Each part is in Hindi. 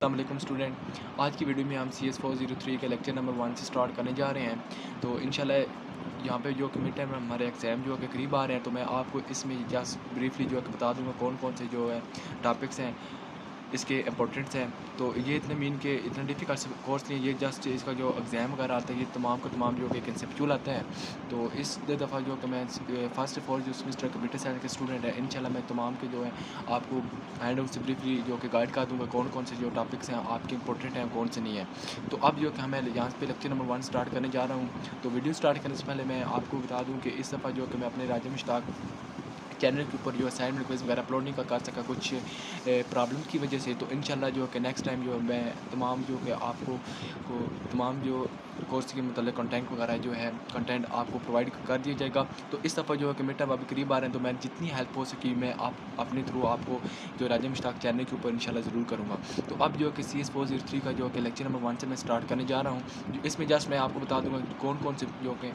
अस्सलामुअलैकुम स्टूडेंट। आज की वीडियो में हम CS403 के लेक्चर नंबर 1 से स्टार्ट करने जा रहे हैं। तो इंशाल्लाह यहाँ पे जो कि मिड टाइम हमारे एग्ज़ाम जो है कि करीब आ रहे हैं, तो मैं आपको इसमें जस्ट ब्रीफली जो है कि बता दूँगा कौन कौन से जो है टॉपिक्स हैं, इसके इम्पोर्टेंट्स हैं। तो ये इतने मीन के इतना डिफ़िकल्ट कोर्स नहीं है, ये जस्ट इसका जो एग्ज़ाम वगैरह आता है ये तमाम का तमाम जो कि कंसेप्चुअल आता है। तो इस दफ़ा जो कि मैं फर्स्ट ऑफ ऑल जो सेमेस्टर कंप्यूटर साइंस के स्टूडेंट है, इंशाल्लाह मैं तमाम के जो है आपको हैंड आउट से ब्रीफली जो कि गाइड कर दूँगा कौन कौन से जो टॉपिक्स हैं आपके इंपॉर्टेंट हैं, कौन से नहीं है। तो अब जो कि मैं यहाँ पे लेक्चर नंबर 1 स्टार्ट करने जा रहा हूँ। तो वीडियो स्टार्ट करने से पहले मैं आपको बता दूँ कि इस दफ़ा जो कि मैं अपने राजा मुश्ताक चैनल के ऊपर जो असाइनमेंट क्विज़ वगैरह अपलोड नहीं कर सका कुछ प्रॉब्लम की वजह से। तो इंशाल्लाह जो कि नेक्स्ट टाइम जो मैं तमाम जो कि आपको तमाम जो कोर्स के मतलब कंटेंट वगैरह जो है कंटेंट आपको प्रोवाइड कर दिया जाएगा। तो इस दफ़ा जो है कि मिड टर्म अभी करीब आ रहे हैं, तो मैं जितनी हेल्प हो सकी मैं आप अपने थ्रू आपको जो राजा मुश्ताक चैनल के ऊपर इंशाल्लाह ज़रूर करूँगा। तो अब जो कि CS403 का जो कि लेक्चर नंबर 1 से मैं स्टार्ट करने जा रहा हूँ। इसमें जस्ट मैं आपको बता दूँगा कौन कौन से जो कि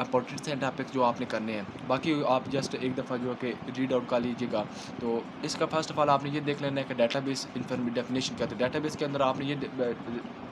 इंपॉर्टेंट हैं टॉपिक्स जो आपने करने हैं। बाकी आप जस्ट एक दफ़ा जो है कि रीड आउट कर लीजिएगा। तो इसका फ़र्स्ट ऑफ ऑल आपने ये देख लेना है कि डेटाबेस डेफिनेशन क्या होता है। डेटाबेस के अंदर आपने ये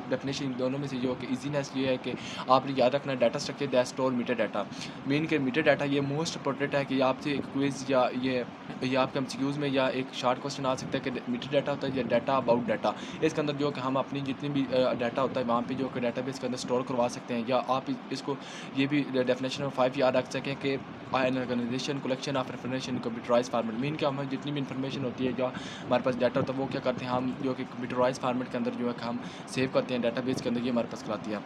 डेफिनेशन दोनों में से जो कि ईजीनेस ये है कि आपने याद रखना है data structure that store meter data. Mean के मीटर डाटा ये मोस्ट इंपॉर्टेंट है कि आपसे एक क्विज़ या ये आपके एमसीक्यूज़ में या एक शॉर्ट क्वेश्चन आ सकता है कि मीटर डाटा होता है या डाटा अबाउट डाटा। इसके अंदर जो कि हम अपनी जितनी भी डाटा होता है वहाँ पे जो कि डेटाबेस के अंदर स्टोर करवा सकते हैं, या आप इसको ये भी डेफिनेशन ऑफ 5 याद रख सकें कि an organization collection of information computerize format. Mean क्या हमें जितनी भी इन्फॉर्मेशन होती है या हमारे पास डाटा होता है वो क्या करते हैं हम जो कि कंप्यूटराइज फार्मेट के अंदर जो है कि हम सेव करते हैं डेटाबेस के अंदर, ये हमारे पास कराती है।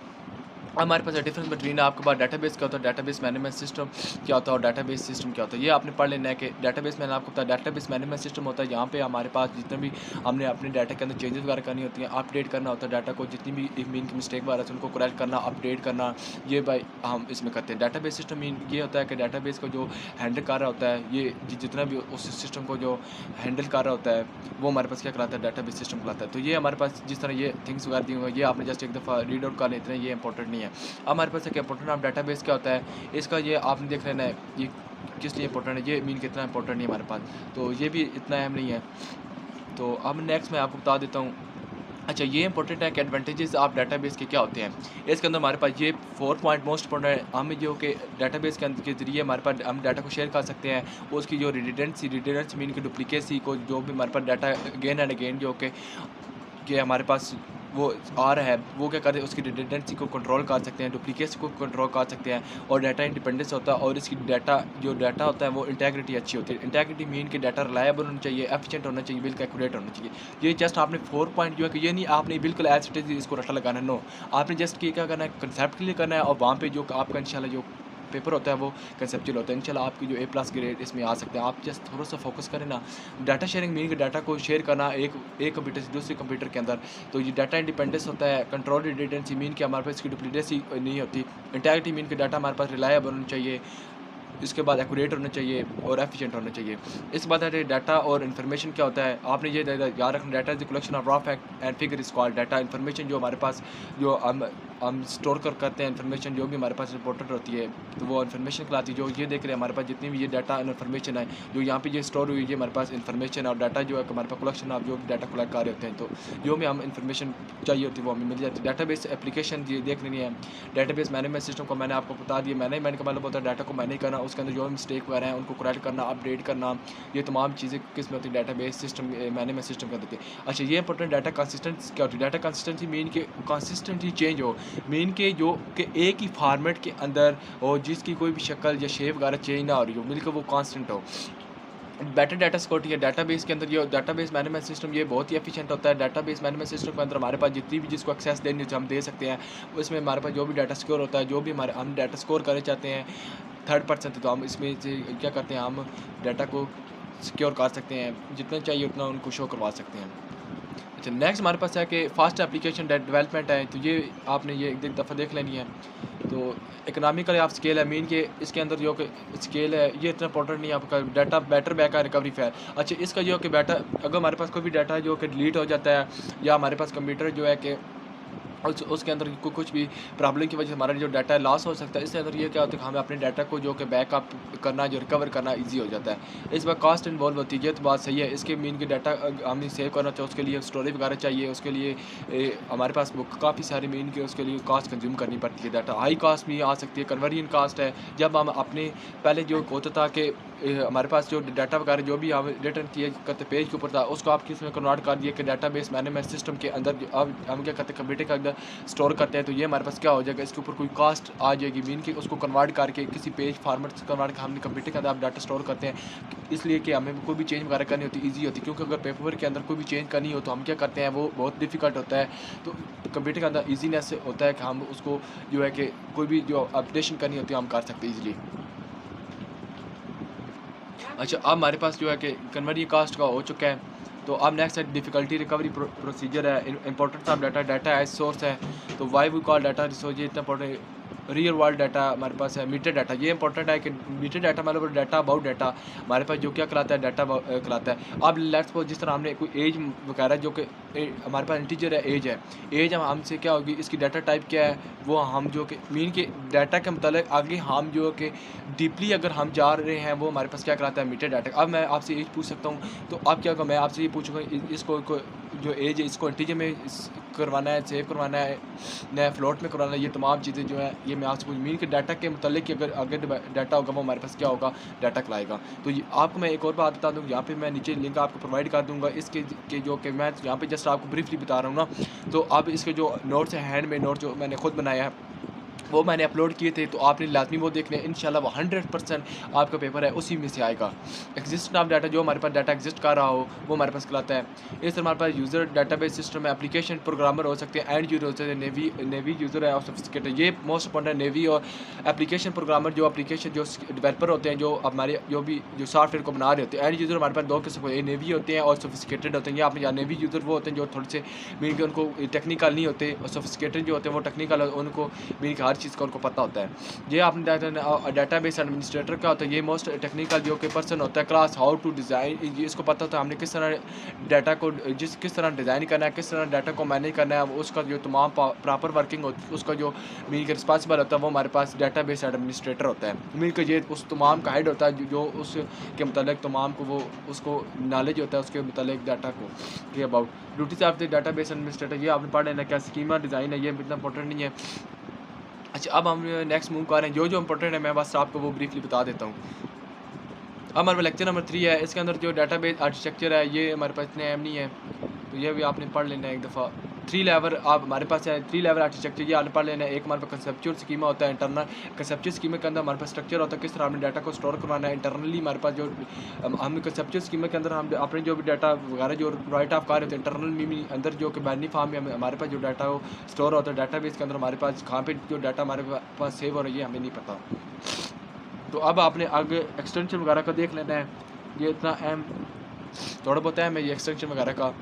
हमारे पास डिफरेंस बिटवीन आपके पास डेटाबेस क्या होता है, डेटाबेस मैनेजमेंट सिस्टम क्या होता है और डेटाबेस सिस्टम क्या होता है, ये आपने पढ़ लेना है कि डेटाबेस मैंने आपको बताया डेटाबेस मैनेजमेंट सिस्टम होता है। यहाँ पे हमारे पास जितने भी हमने अपने डाटा के अंदर चेंजेस वगैरह करनी होती हैं, अपडेट करना होता है डाटा को, जितनी भी मीन की मिस्टेक वगैरह है उनको करेक्ट करना, अपडेट करना, ये भाई हम इसमें करते हैं। डेटाबेस सिस्टम मीन ये होता है कि डेटाबेस को जो हैंडल कर रहा होता है, ये जितना भी उस सिस्टम को जो हैंडल कर रहा होता है वो हमारे पास क्या कराता है, डेटाबेस सिस्टम कराता है। तो ये हमारे पास जिस तरह ये थिंग्स वगैरह दी हुई है ये आपने जस्ट एक दफ़ा रीड आउट कर लेते हैं, ये इंपॉर्टेंट नहीं है। अब हमारे पास एक इंपॉर्टेंट ऑफ डाटाबेस क्या होता है, इसका ये आपने देख लेना है ये किस लिए इंपॉर्टेंट है, ये मीन कितना इंपॉर्टेंट नहीं है हमारे पास, तो ये भी इतना अहम नहीं है। तो अब नेक्स्ट मैं आपको बता देता हूँ। अच्छा, ये इंपॉर्टेंट है कि एडवांटेजेस ऑफ डाटाबेस के क्या होते हैं। इसके अंदर हमारे पास ये 4 पॉइंट मोस्ट इंपॉर्टेंट है। हम जो कि डाटाबेस के अंदर के ज़रिए हमारे पास हम डाटा को शेयर कर सकते हैं, उसकी जो रिडंडेंसी मीन की डुप्लीकेसी को जो भी हमारे पास डाटा अगेन एंड अगेन जो कि हमारे पास वो आ रहा है वो क्या करते हैं उसकी रिडंडेंसी को कंट्रोल कर सकते हैं, डुप्लीकेसी को कंट्रोल कर सकते हैं, और डाटा इंडिपेंडेंस होता है और इसकी जो डाटा होता है वो इंटेग्रिटी अच्छी होती है। इंटेग्रिटी मीन कि डाटा रिलायबल होना चाहिए, एफिशिएंट होना चाहिए, बिल्कुल एक्यूरेट होना चाहिए। ये जस्ट आपने 4 पॉइंट जो है कि ये नहीं आपने बिल्कुल एज इट इज़ इसको रट्टा लगाना है, नो, आपने जस्ट क्या करना है कंसेप्ट क्लियर करना है, और वहाँ पे जो आपका इंशाल्लाह जो पेपर होता है वो कंसेप्चुअल होता है। इंशाल्लाह आपकी जो A+ ग्रेड इसमें आ सकते हैं। आप जस्ट थोड़ा सा फोकस करें ना, डाटा शेयरिंग मीन कि डाटा को शेयर करना एक कंप्यूटर से दूसरे कंप्यूटर के अंदर। तो ये डाटा इंडिपेंडेंस होता है, कंट्रोल रिडंडेंसी मीन कि हमारे पास इसकी डुप्लीकेसी नहीं होती, इंटेग्रिटी मीन कि डाटा हमारे पास रिलायबल होना चाहिए, इसके बाद एक्यूरेट होना चाहिए और एफिशिएंट होना चाहिए। इसके बाद है डाटा और इन्फॉर्मेशन क्या होता है, आपने ये याद रखना, data is the collection of raw fact and figure is called data. Information जो हमारे पास जो हम स्टोर करते हैं, इन्फॉर्मेशन जो भी हमारे पास इंपॉर्टेंट होती है तो वो इन्फॉर्मेशन कहलाती है। जो ये देख रहे हैं हमारे पास जितनी भी ये डाटा और इन्फॉर्मेशन है जो यहाँ पे ये स्टोर हुई है, ये हमारे पास इन्फॉर्मेशन और डाटा जो है हमारे पास कलेक्शन ऑफ जो भी डाटा कलेक्ट कर रहे होते हैं, तो जो भी हम इन्फॉर्मेशन चाहिए होती है वो हमें मिल जाती है। डाटाबेस एप्लीकेशन ये देख लेनी है। डाटाबेस मैनेजमेंट सिस्टम को मैंने आपको बता दिया, मैनेजमेंट का मतलब होता है डाटा को मैनेज करना, उसके अंदर जो मिस्टेक वगैरह हैं उनको करेक्ट करना, अपडेट करना, ये तमाम चीज़ें किस में होती है, डाटाबेस सिस्टम मैनेजमेंट सिस्टम कर देते हैं। अच्छा, ये इंपॉर्टेंट डाटा कंसिस्टेंसी क्या होती है, डाटा कंसिस्टेंसी मीन के कंसिस्टेंटली चेंज हो, मीन के जो कि एक ही फॉर्मेट के अंदर और जिसकी कोई भी शक्ल या शेप वगैरह चेंज ना हो रही हो, मिलकर वो कांस्टेंट हो। बेटर डाटा सिक्योरिटी है डाटाबेस के अंदर, ये डाटाबेस मैनेजमेंट सिस्टम ये बहुत ही एफिशिएंट होता है। डाटाबेस मैनेजमेंट सिस्टम के अंदर हमारे पास जितनी भी जिसको एक्सेस देनी होती है हम दे सकते हैं। उसमें हमारे पास जो भी डाटा सिक्योर होता है, जो भी हमारे हम डाटा स्कोर करना चाहते हैं थर्ड पर्सन से, तो हम इसमें से क्या करते हैं, हम डाटा को सिक्योर कर सकते हैं, जितना चाहिए उतना उनको शो करवा सकते हैं। अच्छा, नेक्स्ट हमारे पास है कि फास्ट एप्लीकेशन डेवलपमेंट है, तो ये आपने ये एक दफ़ा देख लेनी है। तो इकोनॉमिकल आप स्केल है मीन के इसके अंदर जो कि स्केल है ये इतना इंपॉर्टेंट नहीं है। आपका data better backup recovery fair, अच्छा इसका जो कि डाटा अगर हमारे पास कोई भी डाटा जो कि डिलीट हो जाता है या हमारे पास कंप्यूटर जो है कि उसके अंदर कुछ भी प्रॉब्लम की वजह से हमारा जो डाटा है लॉस हो सकता है। इसके अंदर ये क्या होता है कि हमें अपने डाटा को जो कि बैकअप करना, जो रिकवर करना ईजी हो जाता है। इस बार कॉस्ट इन्वॉल्व होती है, ये तो बात सही है। इसके मीन के डाटा हमें सेव करना चाहिए, उसके लिए स्टोरेज वगैरह चाहिए, उसके लिए हमारे पास बुक काफ़ी सारी मीन के उसके लिए कॉस्ट कंज्यूम करनी पड़ती है। डाटा हाई कॉस्ट भी आ सकती है, कन्वर्जन कॉस्ट है। जब हम अपने पहले जो होता था कि हमारे पास जो डाटा वगैरह जो भी हम रिटर्न किए करते पेज के ऊपर था, उसको आप किस में कन्वर्ट कर दिए कि डाटाबेस मैनेजमेंट सिस्टम के अंदर अब हम क्या करते हैं, कंप्यूटर के अंदर स्टोर करते हैं। तो ये हमारे पास क्या हो जाएगा, इसके ऊपर कोई कॉस्ट आ जाएगी मीन की, उसको कन्वर्ट करके किसी पेज फॉर्मेट से कन्वर्ट कर हमने कंप्यूटर के अंदर आप डाटा स्टोर करते हैं, इसलिए कि हमें कोई भी चेंज वगैरह करनी होती है ईजी होती है। क्योंकि अगर पेपर के अंदर कोई भी चेंज करनी हो तो हम क्या करते हैं, वो बहुत डिफिकल्ट होता है। तो कंप्यूटर के अंदर ईजीनेस होता है कि हम उसको जो है कि कोई भी जो अपडेशन करनी होती है हम कर सकते हैं ईजिली। अच्छा, अब हमारे पास जो है कि कन्वर्जन कास्ट का हो चुका है। तो अब नेक्स्ट है डिफ़िकल्टी रिकवरी प्रोसीजर है, importance of data, data as source है। तो why we call data resource, ये इतना इंपॉर्टेंट। रियल वर्ल्ड डाटा हमारे पास है, मीटर डाटा, ये इंपॉर्टेंट है कि मीटर डाटा मतलब डाटा अबाउट डाटा हमारे पास जो क्या कराता है, डाटा कराता है। अब लेट्स सपोज जिस तरह हमने कोई एज वगैरह जो कि हमारे पास इंटीजर है, एज है, एज हमसे क्या होगी, इसकी डाटा टाइप क्या है, वो हम जो कि मीन के डाटा के मतलब आगे हम जो कि डीपली अगर हम जा रहे हैं, वो हमारे पास क्या कराता है, मीटर डाटा। अब मैं आपसे एज पूछ सकता हूँ, तो अब क्या होगा, मैं आपसे ये पूछूंगा इसको जो एज है इसको इंटीजर में करवाना है, सेव करवाना है, नया फ्लोट में करवाना है, ये तमाम चीज़ें जो है ये मैं आपसे पूछ मीन के डाटा के मतलब कि अगर आगे डाटा होगा वो हमारे पास क्या होगा, डाटा खिलाएगा। तो ये आपको मैं एक और बात बता दूँ, यहाँ पे मैं नीचे लिंक आपको प्रोवाइड कर दूँगा इसके के जो कि मैं यहाँ पे जस्ट आपको ब्रीफली बता रहा हूँ ना। तो अब इसके जो नोट्स हैं, हैंड में नोट जो मैंने खुद बनाया है वो मैंने अपलोड किए थे, तो आपने लाजमी वो देखने इंशाल्लाह वो 100% आपका पेपर है उसी में से आएगा। एग्जिस्ट ऑफ डाटा, जो हमारे पास डाटा एग्जिस्ट कर रहा हो वो हमारे पास कहलाता है। इस तरह हमारे पास यूज़र डाटाबेस सिस्टम है, एप्लीकेशन प्रोग्रामर हो सकते हैं, एंड यूज़र हो सकते हैं, नेवी यूज़र है और सोफिस्टिकेटेड, ये मोस्ट इंपॉर्टेंट है। नेवी और एप्लीकेशन प्रोग्रामर जो एप्लीकेशन जो डेवलपर होते हैं, जो हमारे जो भी जो सॉफ्टवेयर को बना रहे होते हैं। एंड यूज़र हमारे पास दो किस्म के नेवी होते हैं और सोफिस्टिकेटेड होते हैं। ये आपने नेवी यूज़र वो होते हैं जो थोड़े से मीन के उनको टेक्निकल नहीं होते, और सोफिस्टिकेटेड जो होते हैं वो टेक्निकल, उनको मीन की हर चीज़ का उनको पता होता है। ये आपने डाटाबेस एडमिनिस्ट्रेटर क्या होता है, ये मोस्ट टेक्निकल जो कि पर्सन होता है, क्लास हाउ टू डिज़ाइन, इसको पता होता है हमने किस तरह डाटा को किस तरह डिज़ाइन करना है, किस तरह डाटा को मैनेज करना है, उसका जो तमाम प्रॉपर वर्किंग होती है, उसका जो मीन के रिस्पॉन्सिबल होता है वो हमारे पास डाटाबेस एडमिनिस्ट्रेटर होता है। मीन का ये उस तमाम का हेड होता है जो उसके मतलब तमाम को वो उसको नॉलेज होता है उसके मतलब डाटा को के about. Duties of the database administrator, ये आपने पढ़ लेना क्या स्कीमा डिज़ाइन है, ये इतना इंपॉर्टेंट नहीं है। अच्छा, अब हम नेक्स्ट मूव कर रहे हैं, जो इंपॉर्टेंट है मैं बस आपको वो ब्रीफली बता देता हूँ। अब हमारा लेक्चर नंबर 3 है, इसके अंदर जो डाटाबेस आर्किटेक्चर है ये हमारे पास इतने अहम नहीं है, तो ये भी आपने पढ़ लेना है एक दफ़ा। 3 लेवल आप हमारे पास है, 3 लेवल आर्किटेक्चर ये आपने पढ़ लेना है। एक हमारे पास कंसेप्चुअल स्कीमा होता है, इंटरनल कंसेप्चुअल स्कीमा के अंदर हमारे पास स्ट्रक्चर होता है, किस तरह हमने डाटा को स्टोर करवाना है। इंटरनली हमारे पास जो हम कंसेप्चुअल स्कीमा के अंदर हम अपने जो भी डाटा वगैरह जो राइट ऑफ कार होते हैं, इंटरनल में अंदर जो कि बाइनरी फॉर्म में हमारे पास जो डाटा वो स्टोर होता है डाटाबेस के अंदर, हमारे पास कहाँ पे जो डाटा हमारे पास सेव हो रहा है ये हमें नहीं पता। तो अब आपने आगे एक्सटेंशन वगैरह का देख लेना है, ये इतना अहम थोड़ा बहुत है मैं ये एक्सटेंशन वगैरह का।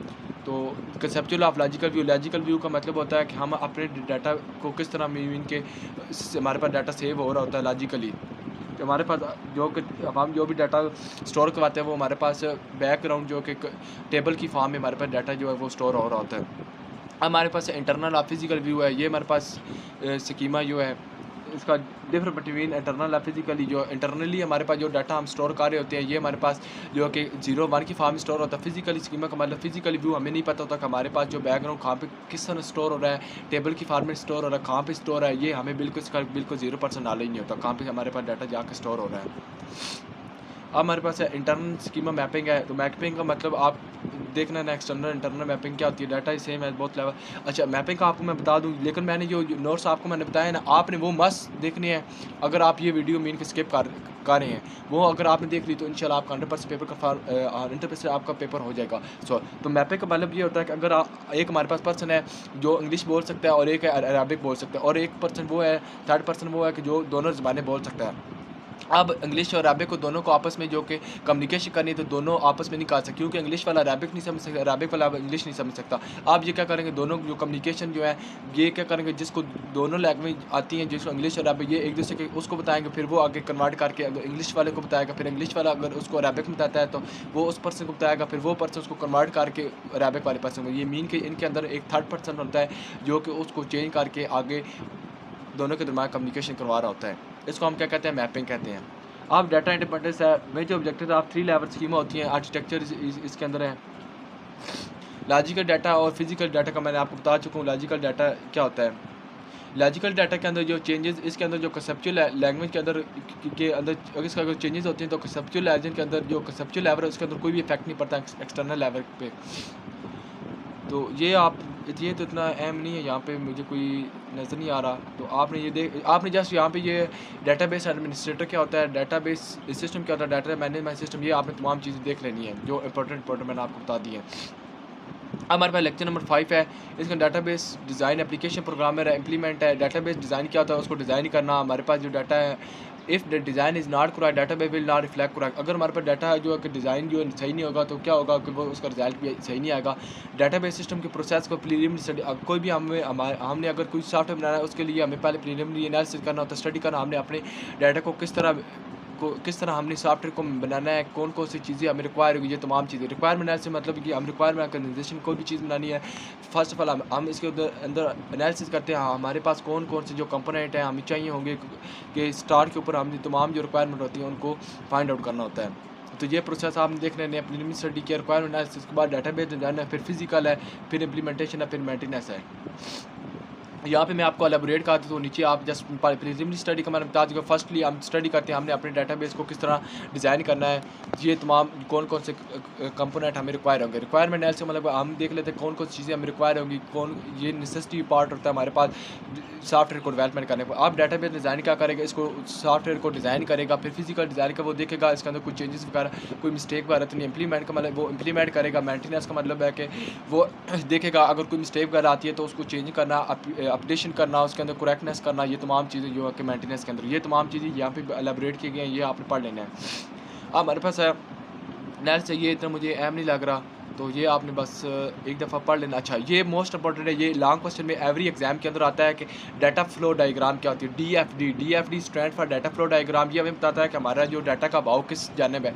तो कंसेप्चुअल ऑफ लॉजिकल व्यू का मतलब होता है कि हम अपने डाटा को किस तरह मीन के हमारे पास डाटा सेव हो रहा होता है लॉजिकली। तो हमारे पास जो कि हम जो भी डाटा स्टोर करवाते हैं वो हमारे पास बैकग्राउंड जो कि टेबल की फॉर्म में हमारे पास डाटा जो है वो स्टोर हो रहा होता है। हमारे पास इंटरनल और फिजिकल व्यू है, ये हमारे पास स्कीमा जो है इसका डिफर बिटवीन इंटरनल और फिजिकली। जो इंटरनली हमारे पास जो डाटा हम स्टोर कर रहे होते हैं ये हमारे पास जो कि 0-1 की फॉर्म में स्टोर होता है। फिजिकली स्कीमा का मतलब फिजिकली व्यू हमें नहीं पता होता कि हमारे पास जो बैकग्राउंड कहाँ पे किस तरह स्टोर हो रहा है, टेबल की फॉर्म में स्टोर हो रहा है, कहाँ पे स्टोर है, ये हमें बिल्कुल इसका बिल्कुल 0% नॉलेज नहीं होता कहाँ पे हमारे पास डाटा जाकर स्टोर हो रहा है। अब हमारे पास है इंटरनल स्कीमा मैपिंग है। तो मैपिंग का मतलब आप देखना ना एक्सटर्नल इंटरनल मैपिंग क्या होती है, डाटा ही सेम है बहुत लेवल। अच्छा, मैपिंग का आपको मैं बता दूं, लेकिन मैंने जो नोट्स आपको मैंने बताया ना आपने वो मस्त देखनी है। अगर आप ये वीडियो मीन के स्किप कर रहे हैं वो अगर आपने देख ली तो इंशाल्लाह आपका 100% पेपर का 100% आपका पेपर हो जाएगा। तो मैपिंग का मतलब ये होता है कि अगर एक हमारे पास पर्सन है जो इंग्लिश बोल सकता है और एक है अरबिक बोल सकता है, और एक पर्सन वो है थर्ड पर्सन वो है कि जो दोनों ज़बानें बोल सकता है। अब इंग्लिश और अरबिक को दोनों को आपस में जो कि कम्युनिकेशन करनी है तो दोनों आपस में नहीं कर सकते, क्योंकि इंग्लिश वाला अरबिक नहीं समझ सकता, अरबिक वाला इंग्लिश नहीं समझ सकता। आप ये क्या करेंगे, दोनों जो कम्युनिकेशन जो है ये क्या करेंगे, जिसको दोनों लैंग्वेज आती हैं, जिसको इंग्लिश और अरबिक, ये एक दूसरे के उसको बताएंगे, फिर वो आगे कन्वर्ट करके अगर इंग्लिश वाले को बताएगा, फिर इंग्लिश वाला अगर उसको अरबिक में बताता है तो वो उस पर्सन को बताएगा, फिर वो पर्सन उसको कन्वर्ट करके अरबिक वाले पर्सन को। ये मीन के इनके अंदर एक थर्ड पर्सन होता है जो कि उसको चेंज करके आगे दोनों के दरमियान कम्युनिकेशन करवा रहा होता है। इसको हम क्या कहते हैं, मैपिंग कहते हैं। अब डाटा इंडिपेंडेंस है, मेजर ऑब्जेक्टिव आप 3 लेवल स्कीमा होती हैं, आर्किटेक्चर इसके अंदर है। लॉजिकल डाटा और फिजिकल डाटा का मैंने आपको बता चुका हूँ। लॉजिकल डाटा क्या होता है, लॉजिकल डाटा के अंदर जो चेंजेस, इसके अंदर जो कंसेप्चुअल लैंग्वेज के अंदर अगर इसका अगर चेंजेस होते हैं तो कंसेप्चुअल लैंग्वेज के अंदर जो कंसेप्चुअल लेवल है उसके अंदर कोई भी इफेक्ट नहीं पड़ता एक्सटर्नल लेवल पे। तो ये तो इतना अहम नहीं है, यहाँ पे मुझे कोई नज़र नहीं आ रहा। तो आपने जस्ट यहाँ पे ये डेटाबेस एडमिनिस्ट्रेटर क्या होता है, डेटाबेस सिस्टम क्या होता है, डाटा मैनेजमेंट सिस्टम, ये आपने तमाम चीज़ें देख लेनी है जो इंपॉर्टेंट मैंने आपको बता दी है। हमारे पास लेक्चर नंबर 5 है, इसका डाटाबेस डिज़ाइन एप्लीकेशन प्रोग्रामर है, इम्प्लीमेंट है। डाटाबेस डिज़ाइन क्या होता है, उसको डिज़ाइन करना। हमारे पास जो डाटा है, if the design is not correct database will not reflect correct. अगर हमारे पास डाटा जो है कि डिज़ाइन जो सही नहीं होगा तो क्या होगा कि वो उसका रिजल्ट भी सही नहीं आएगा। डाटाबेस सिस्टम के प्रोसेस को प्रीलिमिनरी स्टडी, कोई भी हमने अगर कोई सॉफ्टवेयर बनाना है उसके लिए हमें पहले प्रीलिमिनरी एनालिसिस करना होता है, स्टडी करना, हमने अपने डाटा को किस तरह हमने सॉफ्टवेयर को बनाना है, कौन कौन सी चीज़ें हमें रिक्वायर होगी, ये तमाम चीज़ें। रिक्वायरमेंट एनालिसिस मतलब कि हम रिक्वायरमेंट ऑर्गेनाइजेशन कोई भी चीज़ बनानी है, फर्स्ट ऑफ ऑल हम इसके अंदर एनालिसिस करते हैं हमारे पास कौन कौन से जो कंपोनेंट हैं हमें चाहिए होंगे कि स्टार के ऊपर हमने तमाम जो रिक्वायरमेंट होती है उनको फाइंड आउट करना होता है। तो ये प्रोसेस आपने देख रहे हैं, प्रीलिमिनरी स्टडी किया, रिक्वायरमेंट एनालिसिस के बाद डाटाबेस डिजाइन है, फिर फिजिकल है, फिर इम्प्लीमेंटेशन है, फिर मेंटेनेंस है। यहाँ पे मैं आपको एलेबोरेट करता हूँ, तो नीचे आप जस्ट प्रीलिमिनरी स्टडी का मैंने बता दूँगा। फर्स्टली हम स्टडी करते हैं हमने अपने डाटाबेस को किस तरह डिज़ाइन करना है, ये तमाम कौन कौन से कंपोनेंट हमें रिक्वायर होंगे। रिक्वायरमेंट एनालिसिस मतलब हम देख लेते हैं कौन कौन सी चीज़ें हमें रिक्वायर होंगी, ये नेसेसिटी पार्ट होता है हमारे पास सॉफ्टवेयर को डेवलपमेंट करने पर। आप डाटाबेस डिज़ाइन क्या करेगा, इसको सॉफ्टवेयर को डिज़ाइन करेगा, फिर फिजिकल डिज़ाइन का वो देखेगा इसके अंदर कुछ चेंजेस वगैरह कोई मिस्टेक वगैरह तो नहीं। इम्प्लीमेंट का मतलब वो इम्प्लीमेंट करेगा। मेंटेनेंस का मतलब है कि वो देखेगा अगर कोई मिस्टेक वगैरह आती है तो उसको चेंज करना, अपडेशन करना, उसके अंदर करेक्टनेस करना, ये तमाम चीज़ें जो है कि मेंटेनेंस के अंदर ये तमाम चीज़ें यहाँ पे एलेबोरेट की गई हैं, ये आपने पढ़ लेना है। अब हमारे पास है नेक्स्ट, ये इतना मुझे अहम नहीं लग रहा तो ये आपने बस एक दफ़ा पढ़ लेना। अच्छा, ये मोस्ट इंपॉर्टेंट है, ये लॉन्ग क्वेश्चन में एवरी एग्जाम के अंदर आता है कि डाटा फ्लो डायग्राम क्या होती है। DFD stand for data flow diagram. ये हमें बताता है कि हमारा जो डाटा का भाव किस जानिब है,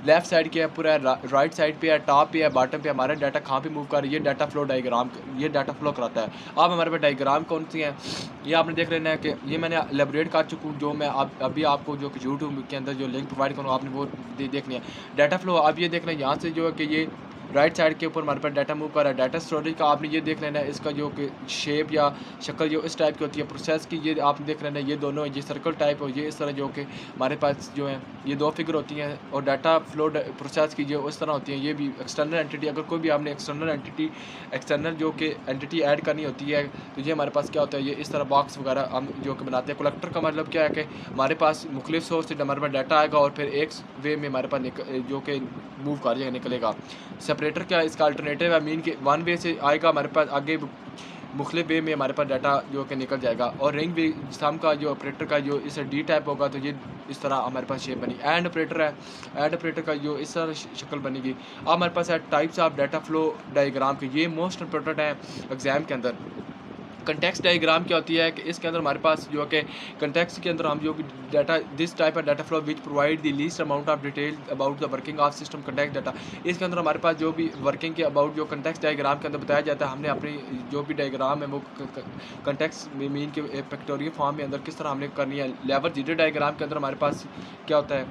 लेफ्ट साइड के है, पूरा राइट साइड पे है, टॉप पे है, बॉटम पे हमारा डाटा कहाँ पे मूव कर रहा है। ये डाटा फ्लो डायग्राम, ये डाटा फ्लो कराता है। अब हमारे पास डायग्राम कौन सी हैं ये आपने देख लेना है कि ये मैंने एलेबोरेट कर चुका हूँ, जो मैं अभी आपको जो कि यूट्यूब के अंदर जो लिंक प्रोवाइड करूँ आपने वो देखनी है। डाटा फ्लो अब ये देखना है यहाँ से जो है कि ये राइट साइड के ऊपर हमारे पास डाटा मूव कर रहा है। डाटा स्टोरेज का आपने ये देख लेना है, इसका जो कि शेप या शक्ल जो इस टाइप की होती है। प्रोसेस की ये आपने देख लेना है, ये दोनों ये सर्कल टाइप और ये इस तरह जो कि हमारे पास जो है ये दो फिगर होती हैं। और डाटा फ्लो प्रोसेस की जो इस तरह होती है, ये भी एक्सटर्नल एंटिटी। अगर कोई भी आपने एक्सटर्नल जो कि एंटिटी ऐड करनी होती है तो ये हमारे पास क्या होता है, ये इस तरह बॉक्स वगैरह हम जो कि बनाते हैं। कलेक्टर का मतलब क्या है कि हमारे पास मुख्तलिफ सोर्स से हमारे पास डाटा आएगा और फिर एक वे में हमारे पास जो कि मूव कर जाएगा, निकलेगा। सेपरेटर क्या है, इसका अल्टरनेटिव है, मीन के वन वे से आएगा हमारे पास, आगे मुख्तलिफ वे में हमारे पास डाटा जो कि निकल जाएगा। और रिंग वे सम का जो ऑपरेटर का जो इस डी टाइप होगा तो ये इस तरह हमारे पास शेप बनी। एंड ऑपरेटर है, एंड ऑपरेटर का जो इस तरह शक्ल बनेगी। अब हमारे पास है types of data flow diagram के, ये मोस्ट इंपॉर्टेंट है एग्जाम के अंदर। कंटेक्स्ट डायग्राम क्या होती है कि इसके अंदर हमारे पास जो कि कंटेक्स्ट के अंदर हम जो कि data this type of data flow which provide the least amount of detail about the working of system context data. इसके अंदर हमारे पास जो भी वर्किंग के अबाउट जो कंटेक्स्ट डायग्राम के अंदर बताया जाता है, हमने अपनी जो भी डायग्राम है वो कंटेक्स्ट मीन के फैक्टोरियल फॉर्म में अंदर किस तरह हमने करनी है। लेवल जीरो डायग्राम के अंदर हमारे पास क्या होता है,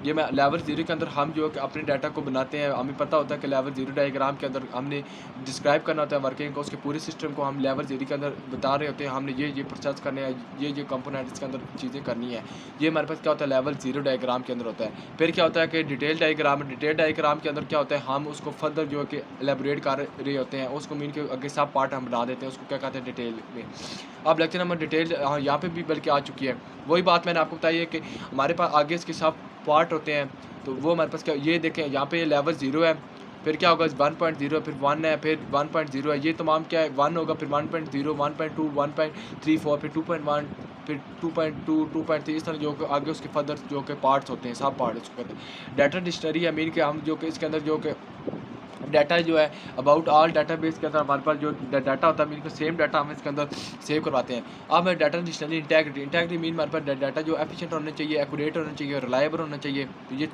ये मैं लेवल जीरो के अंदर हम जो कि अपने डाटा को बनाते हैं, हमें पता होता है कि लेवल जीरो डायग्राम के अंदर हमने डिस्क्राइब करना होता है वर्किंग को, उसके पूरे सिस्टम को हम लेवल जीरो के अंदर बता रहे होते हैं। हमने ये प्रोसेस करने हैं, ये कंपोनेंट इसके अंदर चीज़ें करनी है। ये हमारे पास क्या होता है, लेवल जीरो डायग्राम के अंदर होता है। फिर क्या होता है कि डिटेल डायग्राम के अंदर क्या होता है, हम उसको फर्दर जो है कि एलेबोरेट कर रहे होते हैं, उसको मीन के आगे सब पार्ट हम बना देते हैं, उसको क्या कहते हैं डिटेल में। अब लेक्चर नंबर डिटेल यहाँ पे भी बल्कि आ चुकी है। वही बात मैंने आपको बताई है कि हमारे पास आगे इसके सब पार्ट होते हैं, तो वो हमारे पास क्या, ये देखें यहाँ पे लेवल ज़ीरो है, फिर क्या होगा 1.0, फिर 1 है, फिर 1.0 है, ये तमाम क्या है 1 होगा, फिर 1.0, 1.2, 1.34, फिर 2.1, फिर 2.2 2.3 इस तरह जो कि आगे उसके फर्दर जो कि पार्ट्स होते हैं, सब पार्ट उसको कहते हैं। डाटा डिक्शनरी है, मीन के हम जो कि इसके अंदर जो कि डाटा जो है अबाउट ऑल डाटाबेस के अंदर हमारे पास जो डाटा होता है, मीन को सेम डाटा हम इसके अंदर सेव करवाते हैं। अब है डाटा डिक्शनरी इंटेग्रिटी मीन हमारे पास डाटा जो एफिशिएंट होना चाहिए, एक्यूरेट होना चाहिए, रिलायबल होना चाहिए। तो ये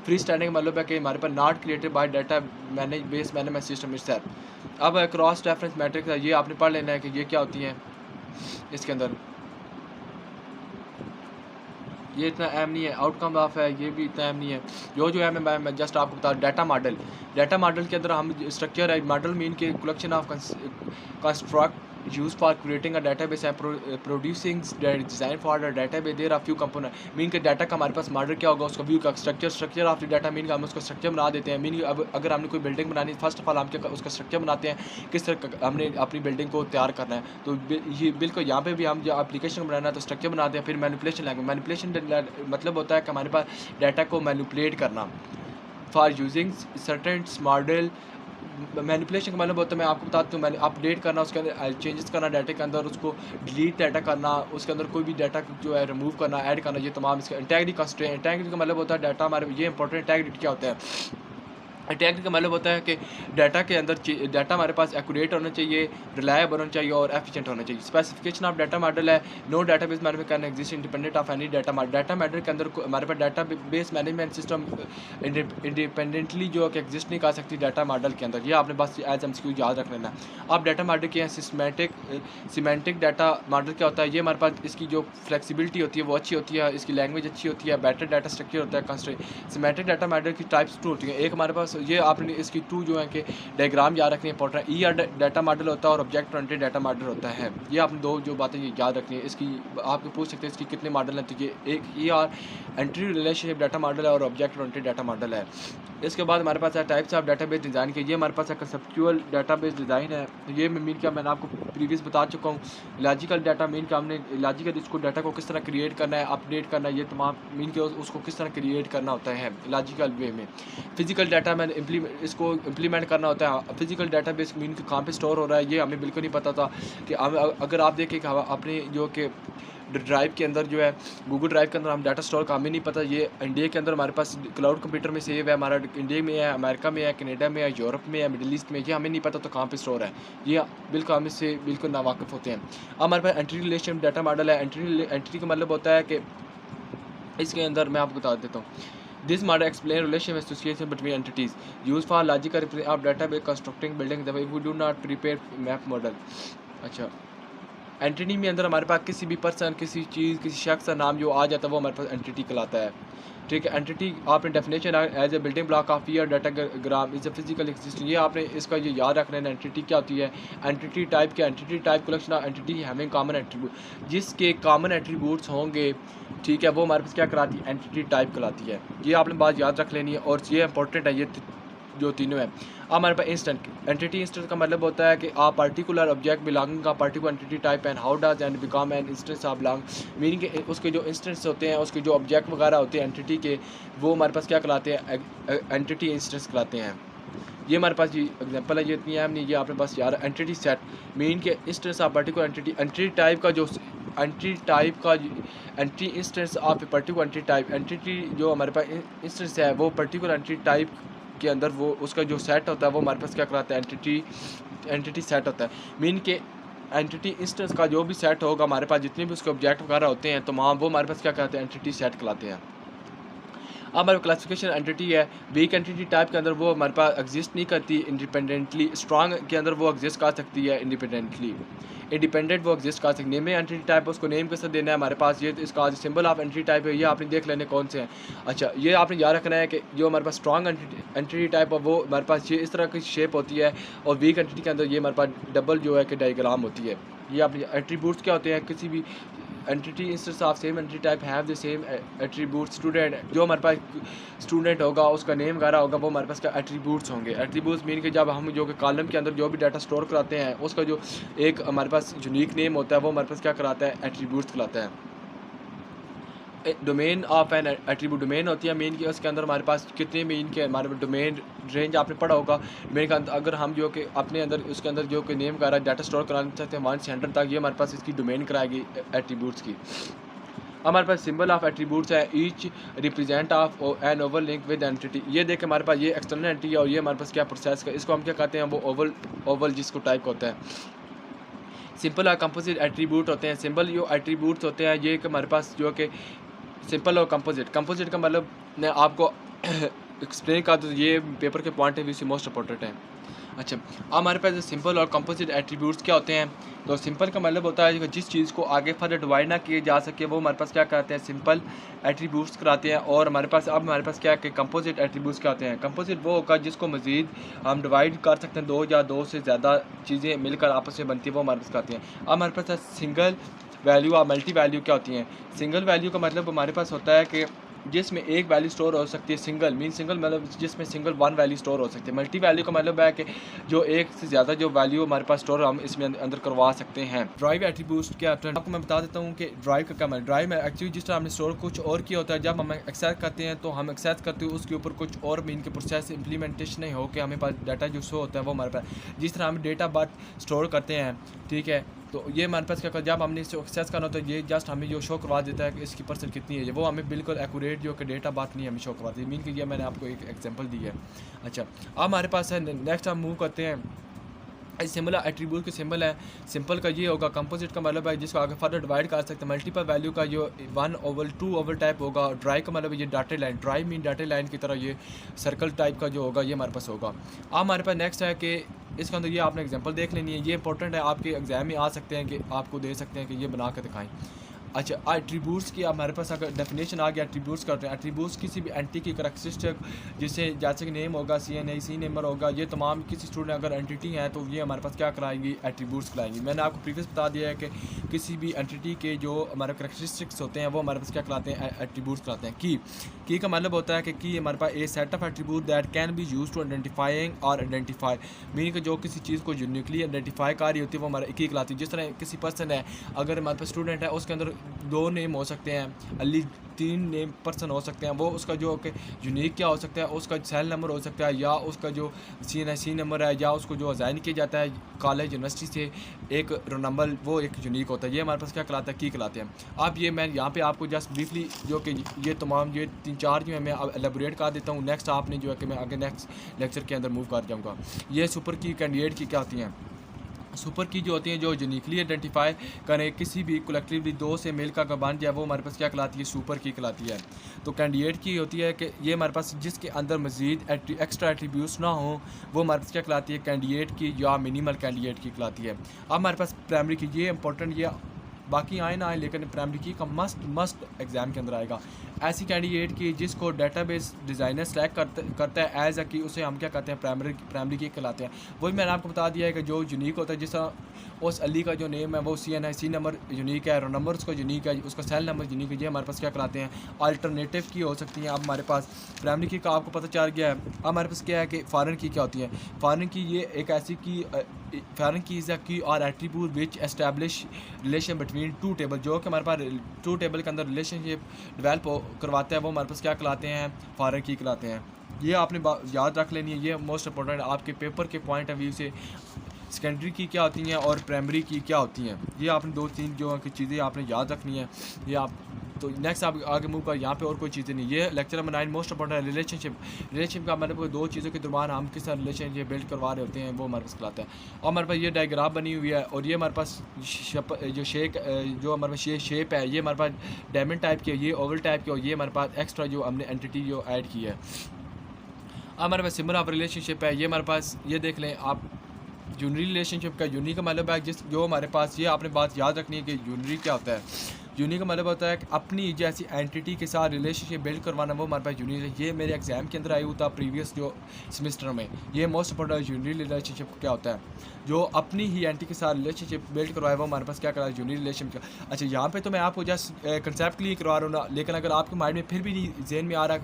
फ्री स्टैंडिंग मतलब है कि हमारे पास not created by database management system itself. अब क्रॉस रेफरेंस मैट्रिक्स है, ये आपने पढ़ लेना है कि ये क्या होती हैं इसके अंदर। ये इतना अहम नहीं है। आउटकम ऑफ है, ये भी इतना अहम नहीं है। जो है मैं जस्ट आपको बता, डाटा मॉडल के अंदर हम स्ट्रक्चर है, मॉडल मीन के collection of construct use for creating a database है, producing design for a database, there are few component. Mean के डाटा का हमारे पास मॉडल क्या होगा, उसका व्यू का structure of the data, mean का हम उसका स्ट्रक्चर बना देते हैं। मीन अब अगर हमने कोई बिल्डिंग बनानी है, फर्स्ट ऑफ ऑल हम क्या उसका स्ट्रक्चर बनाते हैं, किस तरह हमने अपनी बिल्डिंग को तैयार करना है। तो ये बिल्कुल यहाँ पे भी हम जो एप्लीकेशन बनाना है तो स्ट्रक्चर बनाते हैं। फिर मैनिपुलेशन लैंग्वेज, मैनिपुलेशन मतलब होता है कि हमारे पास डाटा को मैनिपुलेट करना for using certain model. Manipulation का मतलब होता है, मैं आपको बताता हूँ, मैंने अपडेट करना, उसके अंदर चेंजेस करना डाटा के अंदर, उसको डिलीट डाटा करना, उसके अंदर कोई भी डाटा जो है रिमूव करना, ऐड करना, ये तमाम इसका इंटेग्रिटी कंस्ट्रेंट। इंटेग्रिटी का मतलब होता है डाटा हमारे, ये इंपॉर्टेंट इंटेग्रिटी क्या होता है। इंटेग्रिटी का मतलब होता है कि डाटा के अंदर डाटा हमारे पास एक्यूरेट होना चाहिए, रिलायबल होना चाहिए और एफिशिएंट होना चाहिए। स्पेसिफिकेशन ऑफ डाटा मॉडल है, no database management can exist independent of any data model. Data model के अंदर हमारे पास database management system independently जो कि एग्जिस्ट नहीं कर सकती डाटा मॉडल के अंदर। ये आपने बस एज एमसीक्यू याद रख लेना। अब डाटा मॉडल के हैं सिमेंटिक डाटा मॉडल क्या होता है, ये हमारे पास इसकी जो फ्लेक्सिबिलिटी होती है वो अच्छी होती है, इसकी लैंग्वेज अच्छी होती है, बेटर डाटा स्ट्रक्चर होता है कंस्ट्रेंट। सिमेंटिक डाटा मॉडल की टाइप्स टू होती हैं। एक हमारे पास ये आपने इसकी टू जो है कि डायग्राम याद रखनी इंपॉर्टेंट है। ईआर डाटा मॉडल होता है और ऑब्जेक्ट ओरिएंटेड डाटा मॉडल होता है। ये आपने दो जो बातें ये याद रखनी है। इसकी आपको पूछ सकते हैं इसकी कितने मॉडल हैं, तो ये एक ER entry relationship data model है और ऑब्जेक्ट ओरिएंटेड डाटा मॉडल है। इसके बाद हमारे पास है टाइप्स ऑफ डाटाबेस डिज़ाइन के। ये हमारे पास है कंसेप्चुअल डाटाबेस डिज़ाइन है। ये मीन क्या मैंने आपको प्रीवियस बता चुका हूँ। लॉजिकल डाटा मीन का हमने लॉजिकल इसको डाटा को किस तरह क्रिएट करना है, अपडेट करना है, ये तमाम मीन के उसको किस तरह क्रिएट करना होता है लॉजिकल वे में। फिजिकल डाटा में इसको इम्प्लीमेंट करना होता है। फिजिकल डाटाबेस मीन के कहाँ पे स्टोर हो रहा है ये हमें बिल्कुल नहीं पता था कि अगर आप देखें कि अपने जो कि ड्राइव के अंदर जो है गूगल ड्राइव के अंदर हम डाटा स्टोर का हमें नहीं पता। ये इंडिया के अंदर हमारे पास क्लाउड कंप्यूटर में सेव है, हमारा इंडिया में है, अमेरिका में है, कनाडा में है, यूरोप में है, मिडिल ईस्ट में, ये हमें नहीं पता तो कहाँ पे स्टोर है। ये बिल्कुल हम इससे बिल्कुल नावाकिफ़ होते हैं। अब हमारे पास एंट्री रिलेशन डाटा मॉडल है। एंट्री का मतलब होता है कि इसके अंदर मैं आपको बता देता हूँ। This model explains relation association between entities used for logical representation of database constructing building the way we do not prepare map model। अच्छा, एंटिटी में अंदर हमारे पास किसी भी पर्सन, किसी चीज़, किसी शख्स का नाम जो आ जाता है वो हमारे पास एंटिटी कहलाता है। ठीक है, एंटिटी आपने definition as a building block of ER datagram is a physical existing. ये आपने इसका ये याद रखना है। एंटिटी क्या होती है, एंटिटी टाइप क्या, entity type collection of entity having common attribute, जिसके कॉमन एट्रीब्यूट्स होंगे, ठीक है, वो हमारे पास क्या कराती है, एंटिटी टाइप कहलाती है। ये आपने बात याद रख लेनी है और ये इंपॉर्टेंट है, ये जो तीनों है। अब हमारे पास इंस्टेंट एंटिटी इंस्टेंस का मतलब होता है कि आप पर्टिकुलर ऑब्जेक्ट बिलोंगिंग का particular entity type and how does and become an instance of belong, meaning के उसके जो इंस्टेंस होते हैं, उसके जो ऑब्जेक्ट वगैरह होते हैं एंटिटी के, वो हमारे पास क्या कहलाते हैं, एंटिटी इंस्टेंस कहलाते हैं। ये हमारे पास ये एग्जांपल है, ये इतनी अहम नहीं, ये आपने पास यार एंटिटी सेट मीन के instance of particular entity, entity type का जो entity instance of particular entity type, entity जो हमारे पास इंस्टेंस है वो पर्टिकुलर एंटिटी टाइप के अंदर वो उसका जो सेट होता है वो हमारे पास क्या कराता है, एंटिटी सेट होता है। मीन के एंटिटी इंस्टेंस का जो भी सेट होगा हमारे पास, जितने भी उसके ऑब्जेक्ट वगैरह होते हैं, तो वहाँ वो हमारे पास क्या कहते हैं, एंटिटी सेट कहलाते हैं। अब हमारे क्लासिफिकेशन एंटिटी है, वीक एंटिटी टाइप के अंदर वो हमारे पास एग्जिस्ट नहीं करती इंडिपेंडेंटली, स्ट्रॉन्ग के अंदर वो एग्जिस्ट कर सकती है इंडिपेंडेंटली, इंडिपेंडेंट वो एग्जिस्ट कर सकती है। नेम एंटिटी टाइप उसको नेम कैसे देना है हमारे पास, ये इसका सिंबल ऑफ एंटिटी टाइप है, ये आपने देख लेने कौन से हैं। अच्छा, ये आपने याद रखना है कि जो हमारे पास स्ट्रॉन्ग एंटिटी टाइप है वो हमारे पास ये इस तरह की शेप होती है, और वीक एंटिटी के अंदर ये हमारे पास डबल जो है कि डायग्राम होती है। ये अपने एट्रीब्यूट्स क्या होते हैं, किसी भी entity instance of same entity type have the same attribute. Student, जो हमारे पास स्टूडेंट होगा उसका नेम वगैरह होगा वो हमारे पास क्या एट्रीब्यूट्स होंगे। एट्रीब्यूट्स मीन के जब हम जो कि कॉलम के अंदर जो भी डाटा स्टोर कराते हैं उसका जो एक हमारे पास यूनिक नेम होता है वो हमारे पास क्या कराता है, एट्रीब्यूट्स कहलाता है। Domain of N attribute, domain होती है मीन की, उसके अंदर हमारे पास कितने मीन के हमारे डोमेन रेंज आपने पढ़ा होगा। डोमेन का अगर हम जो कि अपने अंदर उसके अंदर जो कि नेम का रहा है डाटा स्टोर कराना चाहते हैं 1 से 100 तक, ये हमारे पास इसकी डोमेन कराएगी एट्रीब्यूट्स की। हमारे पास सिंबल ऑफ एट्रीब्यूट्स है each represent of an oval link with entity. ये देखें हमारे पास ये एक्सटर्नल एंटिटी है और ये हमारे पास क्या प्रोसेस का, इसको हम क्या कहते हैं, वो ओवल जिसको टाइप होता है। सिंपल और कंपोजिट एट्रीब्यूट होते हैं। सिंपल जो एट्रीब्यूट्स होते हैं ये कि हमारे पास जो कि सिंपल और कंपोजिट का मतलब मैं आपको एक्सप्लेन कर दूँ, ये पेपर के पॉइंट ऑफ व्यू से मोस्ट इंपॉर्टेंट है। अच्छा, अब हमारे पास सिंपल और कंपोजिट एट्रीब्यूट्स क्या होते हैं। तो सिंपल का मतलब होता है कि जिस चीज़ को आगे फर्दर डिवाइड ना किए जा सके वो हमारे पास क्या कहते हैं, सिंपल एट्रीब्यूट्स कराते हैं। और हमारे पास क्या है कि कंपोजिट एट्रीब्यूट्स क्या होते हैं। कंपोजिट वो होगा जिसको मज़ीद हम डिवाइड कर सकते हैं, 2 या 2 से ज़्यादा चीज़ें मिलकर आपस में बनती है, वो हमारे पास कहते हैं। अब हमारे पास सिंगल वैल्यू और मल्टी वैल्यू क्या होती हैं। सिंगल वैल्यू का मतलब हमारे पास होता है कि जिसमें एक वैल्यू स्टोर हो सकती है। सिंगल मतलब जिसमें सिंगल 1 वैल्यू स्टोर हो सकती है। मल्टी वैल्यू का मतलब है कि जो एक से ज़्यादा जो वैल्यू हमारे पास स्टोर हम इसमें अंदर करवा सकते हैं। ड्राइव एट्रीब्यूट्स क्या है आपको मैं बता देता हूँ कि ड्राइव का क्या मतलब। ड्राइव में एक्चुअली जिस तरह हमने स्टोर कुछ और किया होता है, जब हम एक्सेस करते हैं तो हम एक्सेस करते हैं उसके ऊपर कुछ और मीन के प्रोसेस इंप्लीमेंटेशन नहीं हो के हमें पास डाटा जो शो होता है वो हमारे पास, जिस तरह हम डेटा बट स्टोर करते हैं, ठीक है। तो ये हमारे पास क्या, जब हमने इसको एक्सेस करना होता है ये जस्ट हमें जो शो करवा देता है कि इसकी परसेंट कितनी है, वो हमें बिल्कुल एक्यूरेट जो कि डेटा बात नहीं हमें शो करवाती है। मीन कि ये मैंने आपको एक एग्जांपल दी है। अच्छा, अब हमारे पास है नेक्स्ट हम मूव करते हैं। सिंबल एट्रीब्यूट के सिंबल है। सिंपल का ये होगा, कंपोजिट का मतलब है जिसको आगे फर्दर डिवाइड कर सकते हैं। मल्टीपल वैल्यू का जो 1 ओवल 2 ओवल टाइप होगा। ड्राई का मतलब ये data line, dry mean data line की तरह ये सर्कल टाइप का जो होगा ये हमारे पास होगा। अब हमारे पास नेक्स्ट है कि इसके अंदर ये आपने एग्जांपल देख लेनी है, ये इंपॉर्टेंट है, आपके एग्जाम में आ सकते हैं कि आपको दे सकते हैं कि ये बना के दिखाएं। अच्छा, एट्रीब्यूट्स की हमारे पास अगर डेफिनेशन आ गया एट्रीब्यूट्स करते हैं। एट्रीब्यूट्स किसी भी एंटिटी की करैक्टरिस्टिक, जिससे जैसे कि नेम होगा, CNAC नंबर होगा, ये तमाम किसी स्टूडेंट अगर एंटिटी है तो ये हमारे पास क्या कराएंगी, एट्रीब्यूट्स कराएंगी। मैंने आपको प्रीवियस बता दिया है कि किसी भी एंटिटी के जो हमारे करैक्टरिस्टिक्स होते हैं वो हमारे पास क्या कराते हैं, एट्रीब्यूट्स कराते हैं। की का मतलब होता है कि की हमारे पास a set of attribute that can be use to identifying और आइडेंटिफाई, मीनिंग कि जो किसी चीज़ को यूनिकली आइडेंटिफाई कर रही होती है वो हमारा की कहलाती है। जिस तरह किसी पर्सन है, अगर हमारे पास स्टूडेंट है उसके अंदर 2 नेम हो सकते हैं, अली 3 नेम पर्सन हो सकते हैं, वो उसका जो कि यूनिक क्या हो सकता है, उसका सेल नंबर हो सकता है, या उसका जो CNAC नंबर है, या उसको जो असाइन किया जाता है कॉलेज यूनिवर्सिटी से एक रोल नंबर, वो एक यूनिक होता है। ये हमारे पास क्या कहलाता है, की कहलाते हैं। अब ये मैं यहाँ पे आपको जस्ट ब्रीफली जो कि ये तमाम ये 3-4 जो है मैं एलेबोरेट कर देता हूँ। नेक्स्ट आपने जो है कि मैं आगे नेक्स्ट लेक्चर के अंदर मूव कर जाऊँगा। ये सुपर की कैंडिडेट की क्या होती हैं। सुपर की जो होती हैं जो यूनिकली आइडेंटिफाई करें किसी भी कलेक्टिवली 2 से मेल का बन जाए, वो हमारे पास क्या कहलाती है, सुपर की कहलाती है। तो कैंडिडेट की होती है कि ये हमारे पास जिसके अंदर मजीद एक्स्ट्रा एट्रीब्यूट्स ना हो, वो हमारे पास क्या कहलाती है, कैंडिडेट की या मिनिमल कैंडिडेट की कहलाती है। अब हमारे पास प्राइमरी की, ये इंपॉर्टेंट, ये बाकी आए ना आए लेकिन प्राइमरी की का मस्ट एग्जाम के अंदर आएगा। ऐसी कैंडिडेट की जिसको डेटाबेस डिज़ाइनर सेलेक्ट करता है एज अ की, उसे हम क्या कहते हैं, प्राइमरी की कहलाते हैं। वही मैंने आपको बता दिया है कि जो यूनिक होता है, जिस तरह उस अली का जो नेम है वो CNAC नंबर यूनिक है, रोल नंबर उसका यूनिक है, उसका सेल नंबर यूनिक है, ये हमारे पास क्या कहलाते हैं, अल्टरनेटिव की हो सकती हैं। अब हमारे पास प्राइमरी की का आपको पता चल गया है। अब हमारे पास क्या है कि फॉरेन की क्या होती है। फॉरेन की ये एक ऐसी की, फॉरेन की इज़ अ की और एट्रीब्यूट विच एस्टैब्लिश रिलेशन बिटवीन 2 टेबल, जो कि हमारे पास 2 टेबल के अंदर रिलेशनशिप डेवलप करवाते हैं, वो हमारे पास क्या कहलाते हैं, फॉरेन की कहलाते हैं। ये आपने याद रख लेनी है, ये मोस्ट इंपॉर्टेंट आपके पेपर के पॉइंट ऑफ व्यू से। सेकेंडरी की क्या होती हैं और प्राइमरी की क्या होती हैं, ये आपने 2-3 जो की चीज़ें आपने याद रखनी है। ये आप तो नेक्स्ट आप आगे मूव कर, यहाँ पे और कोई चीज़ें नहीं। ये लेक्चर नंबर 9 मोस्ट इंपॉर्टेंट है, रिलेशनशिप का मतलब 2 चीज़ों के दरमियान हम किस तरह रिलेशनशिप बिल्ड करवा रहे होते हैं, वो हमारे पास कहलाता है। और हमारे पास ये डायग्राम बनी हुई है, और ये हमारे पास जो हमारे पास शेप है, ये हमारे पास डायमंड टाइप की है, ये ओवल टाइप की, और ये हमारे पास एक्स्ट्रा जो हमने एंटिटी जो ऐड की है। हमारे पास सिंबल ऑफ रिलेशनशिप है, ये हमारे पास ये देख लें आप, यूनरी रिलेशनशिप का, यूनी का मतलब है जो हमारे पास, ये आपने बात याद रखनी है कि यूनरी क्या होता है। यूनी का मतलब होता है कि अपनी जैसी एंटिटी के साथ रिलेशनशिप बिल्ड करवाना, वो हमारे पास यूनी है। ये मेरे एग्जाम के अंदर आई हुआ था प्रीवियस जो सेमेस्टर में। ये मोस्ट इंपॉर्टेंट यूनरी रिलेशनशिप क्या होता है, जो अपनी ही एंटिटी के साथ रिलेशनशिप बिल्ड करवाए, वो हमारे पास क्या करा है, यूनरी रिलेशनशिप का। अच्छा, यहाँ पे तो मैं आपको जस्ट कंसेप्ट क्लियर करवा रहा हूँ ना, लेकिन अगर आपके माइंड में फिर भी नहीं जहन में आ रहा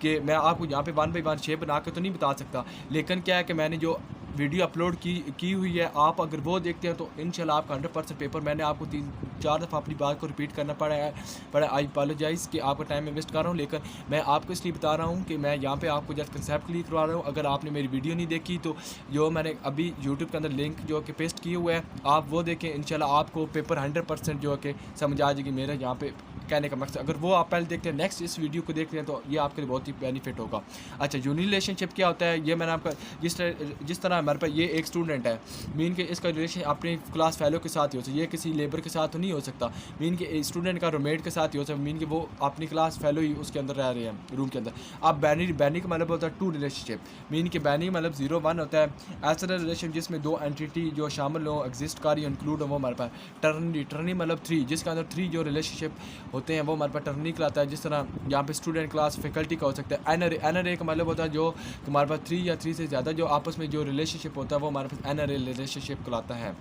कि मैं आपको यहाँ पे 1 बाई 1 शेप बना के तो नहीं बता सकता, लेकिन क्या है कि मैंने जो वीडियो अपलोड की हुई है, आप अगर वो देखते हैं तो इंशाल्लाह आपका 100% पेपर, मैंने आपको 3-4 दफ़ा अपनी बात को रिपीट करना पड़ा है। आई अपोलोजाइज़ कि आपका टाइम इन्वेस्ट कर रहा हूँ, लेकिन मैं आपको इसलिए बता रहा हूँ कि मैं यहाँ पे आपको जस्ट कंसेप्ट क्लियर करवा रहा हूँ। अगर आपने मेरी वीडियो नहीं देखी तो जो मैंने अभी यूट्यूब के अंदर लिंक जो कि पेस्ट किए हुए हैं, आप वो देखें, इंशाल्लाह आपको पेपर 100% जो है कि समझ आ जाएगी। मेरा यहाँ पे कहने का मकसद, अगर वो आप पहले देखते हैं, नेक्स्ट इस वीडियो को देखते हैं, तो ये आपके लिए बहुत ही बेनिफिट होगा। अच्छा, यूनिक रिलेशनशिप क्या होता है, ये मैंने आपका जिस तरह हमारे पास ये एक स्टूडेंट है, मीन के इसका रिलेशन अपने क्लास फेलो के साथ ही हो सकता है, ये किसी लेबर के साथ तो नहीं हो सकता। मीन के स्टूडेंट का रूममेट के साथ ही हो सकता है, मीन के वो अपनी क्लास फेलो ही उसके अंदर रह रहे हैं रूम के अंदर। अब बैनी का मतलब होता है टू रिलेशनशिप, मीन के बैनी मतलब 0-1 होता है। ऐसा रिलेशन जिसमें दो एंटिटी जो शामिल हो, एग्जिस्ट कर रही इंक्लूड हो, वो हमारे पास टर्नी मतलब 3, जिसके अंदर 3 जो रिलेशनशिप होते हैं वो हमारे पास टर्नी कहलाता है। जिस तरह यहाँ पे स्टूडेंट क्लास फैकल्टी का हो सकता है। एनआरए का मतलब होता है जो हमारे पास 3 या 3 से ज़्यादा जो आपस में जो रिलेशनशिप होता है वो हमारे पास एनआरए रिलेशनशिप कहलाता है।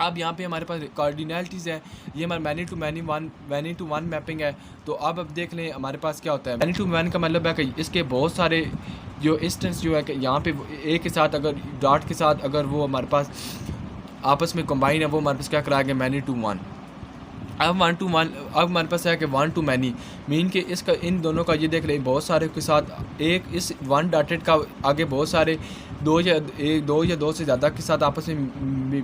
अब यहाँ पे हमारे पास कार्डिनलिटीज़ है, ये हमारा मैनी टू वन मैपिंग है। तो अब देख लें हमारे पास क्या होता है। मैनी टू वन का मतलब है कि इसके बहुत सारे जो इंस्टेंस जो है कि यहाँ पे ए के साथ अगर डॉट के साथ अगर वो हमारे पास आपस में कंबाइन है, वो हमारे पास क्या करा गया, मैनी टू वन। अब 1 to 1, अब हमारे पास है कि 1 to मैनी, मीन के इसका इन दोनों का ये देख ले बहुत सारे के साथ एक इस 1 डॉटेड का आगे बहुत सारे 2 या 2 से ज़्यादा के साथ आपस में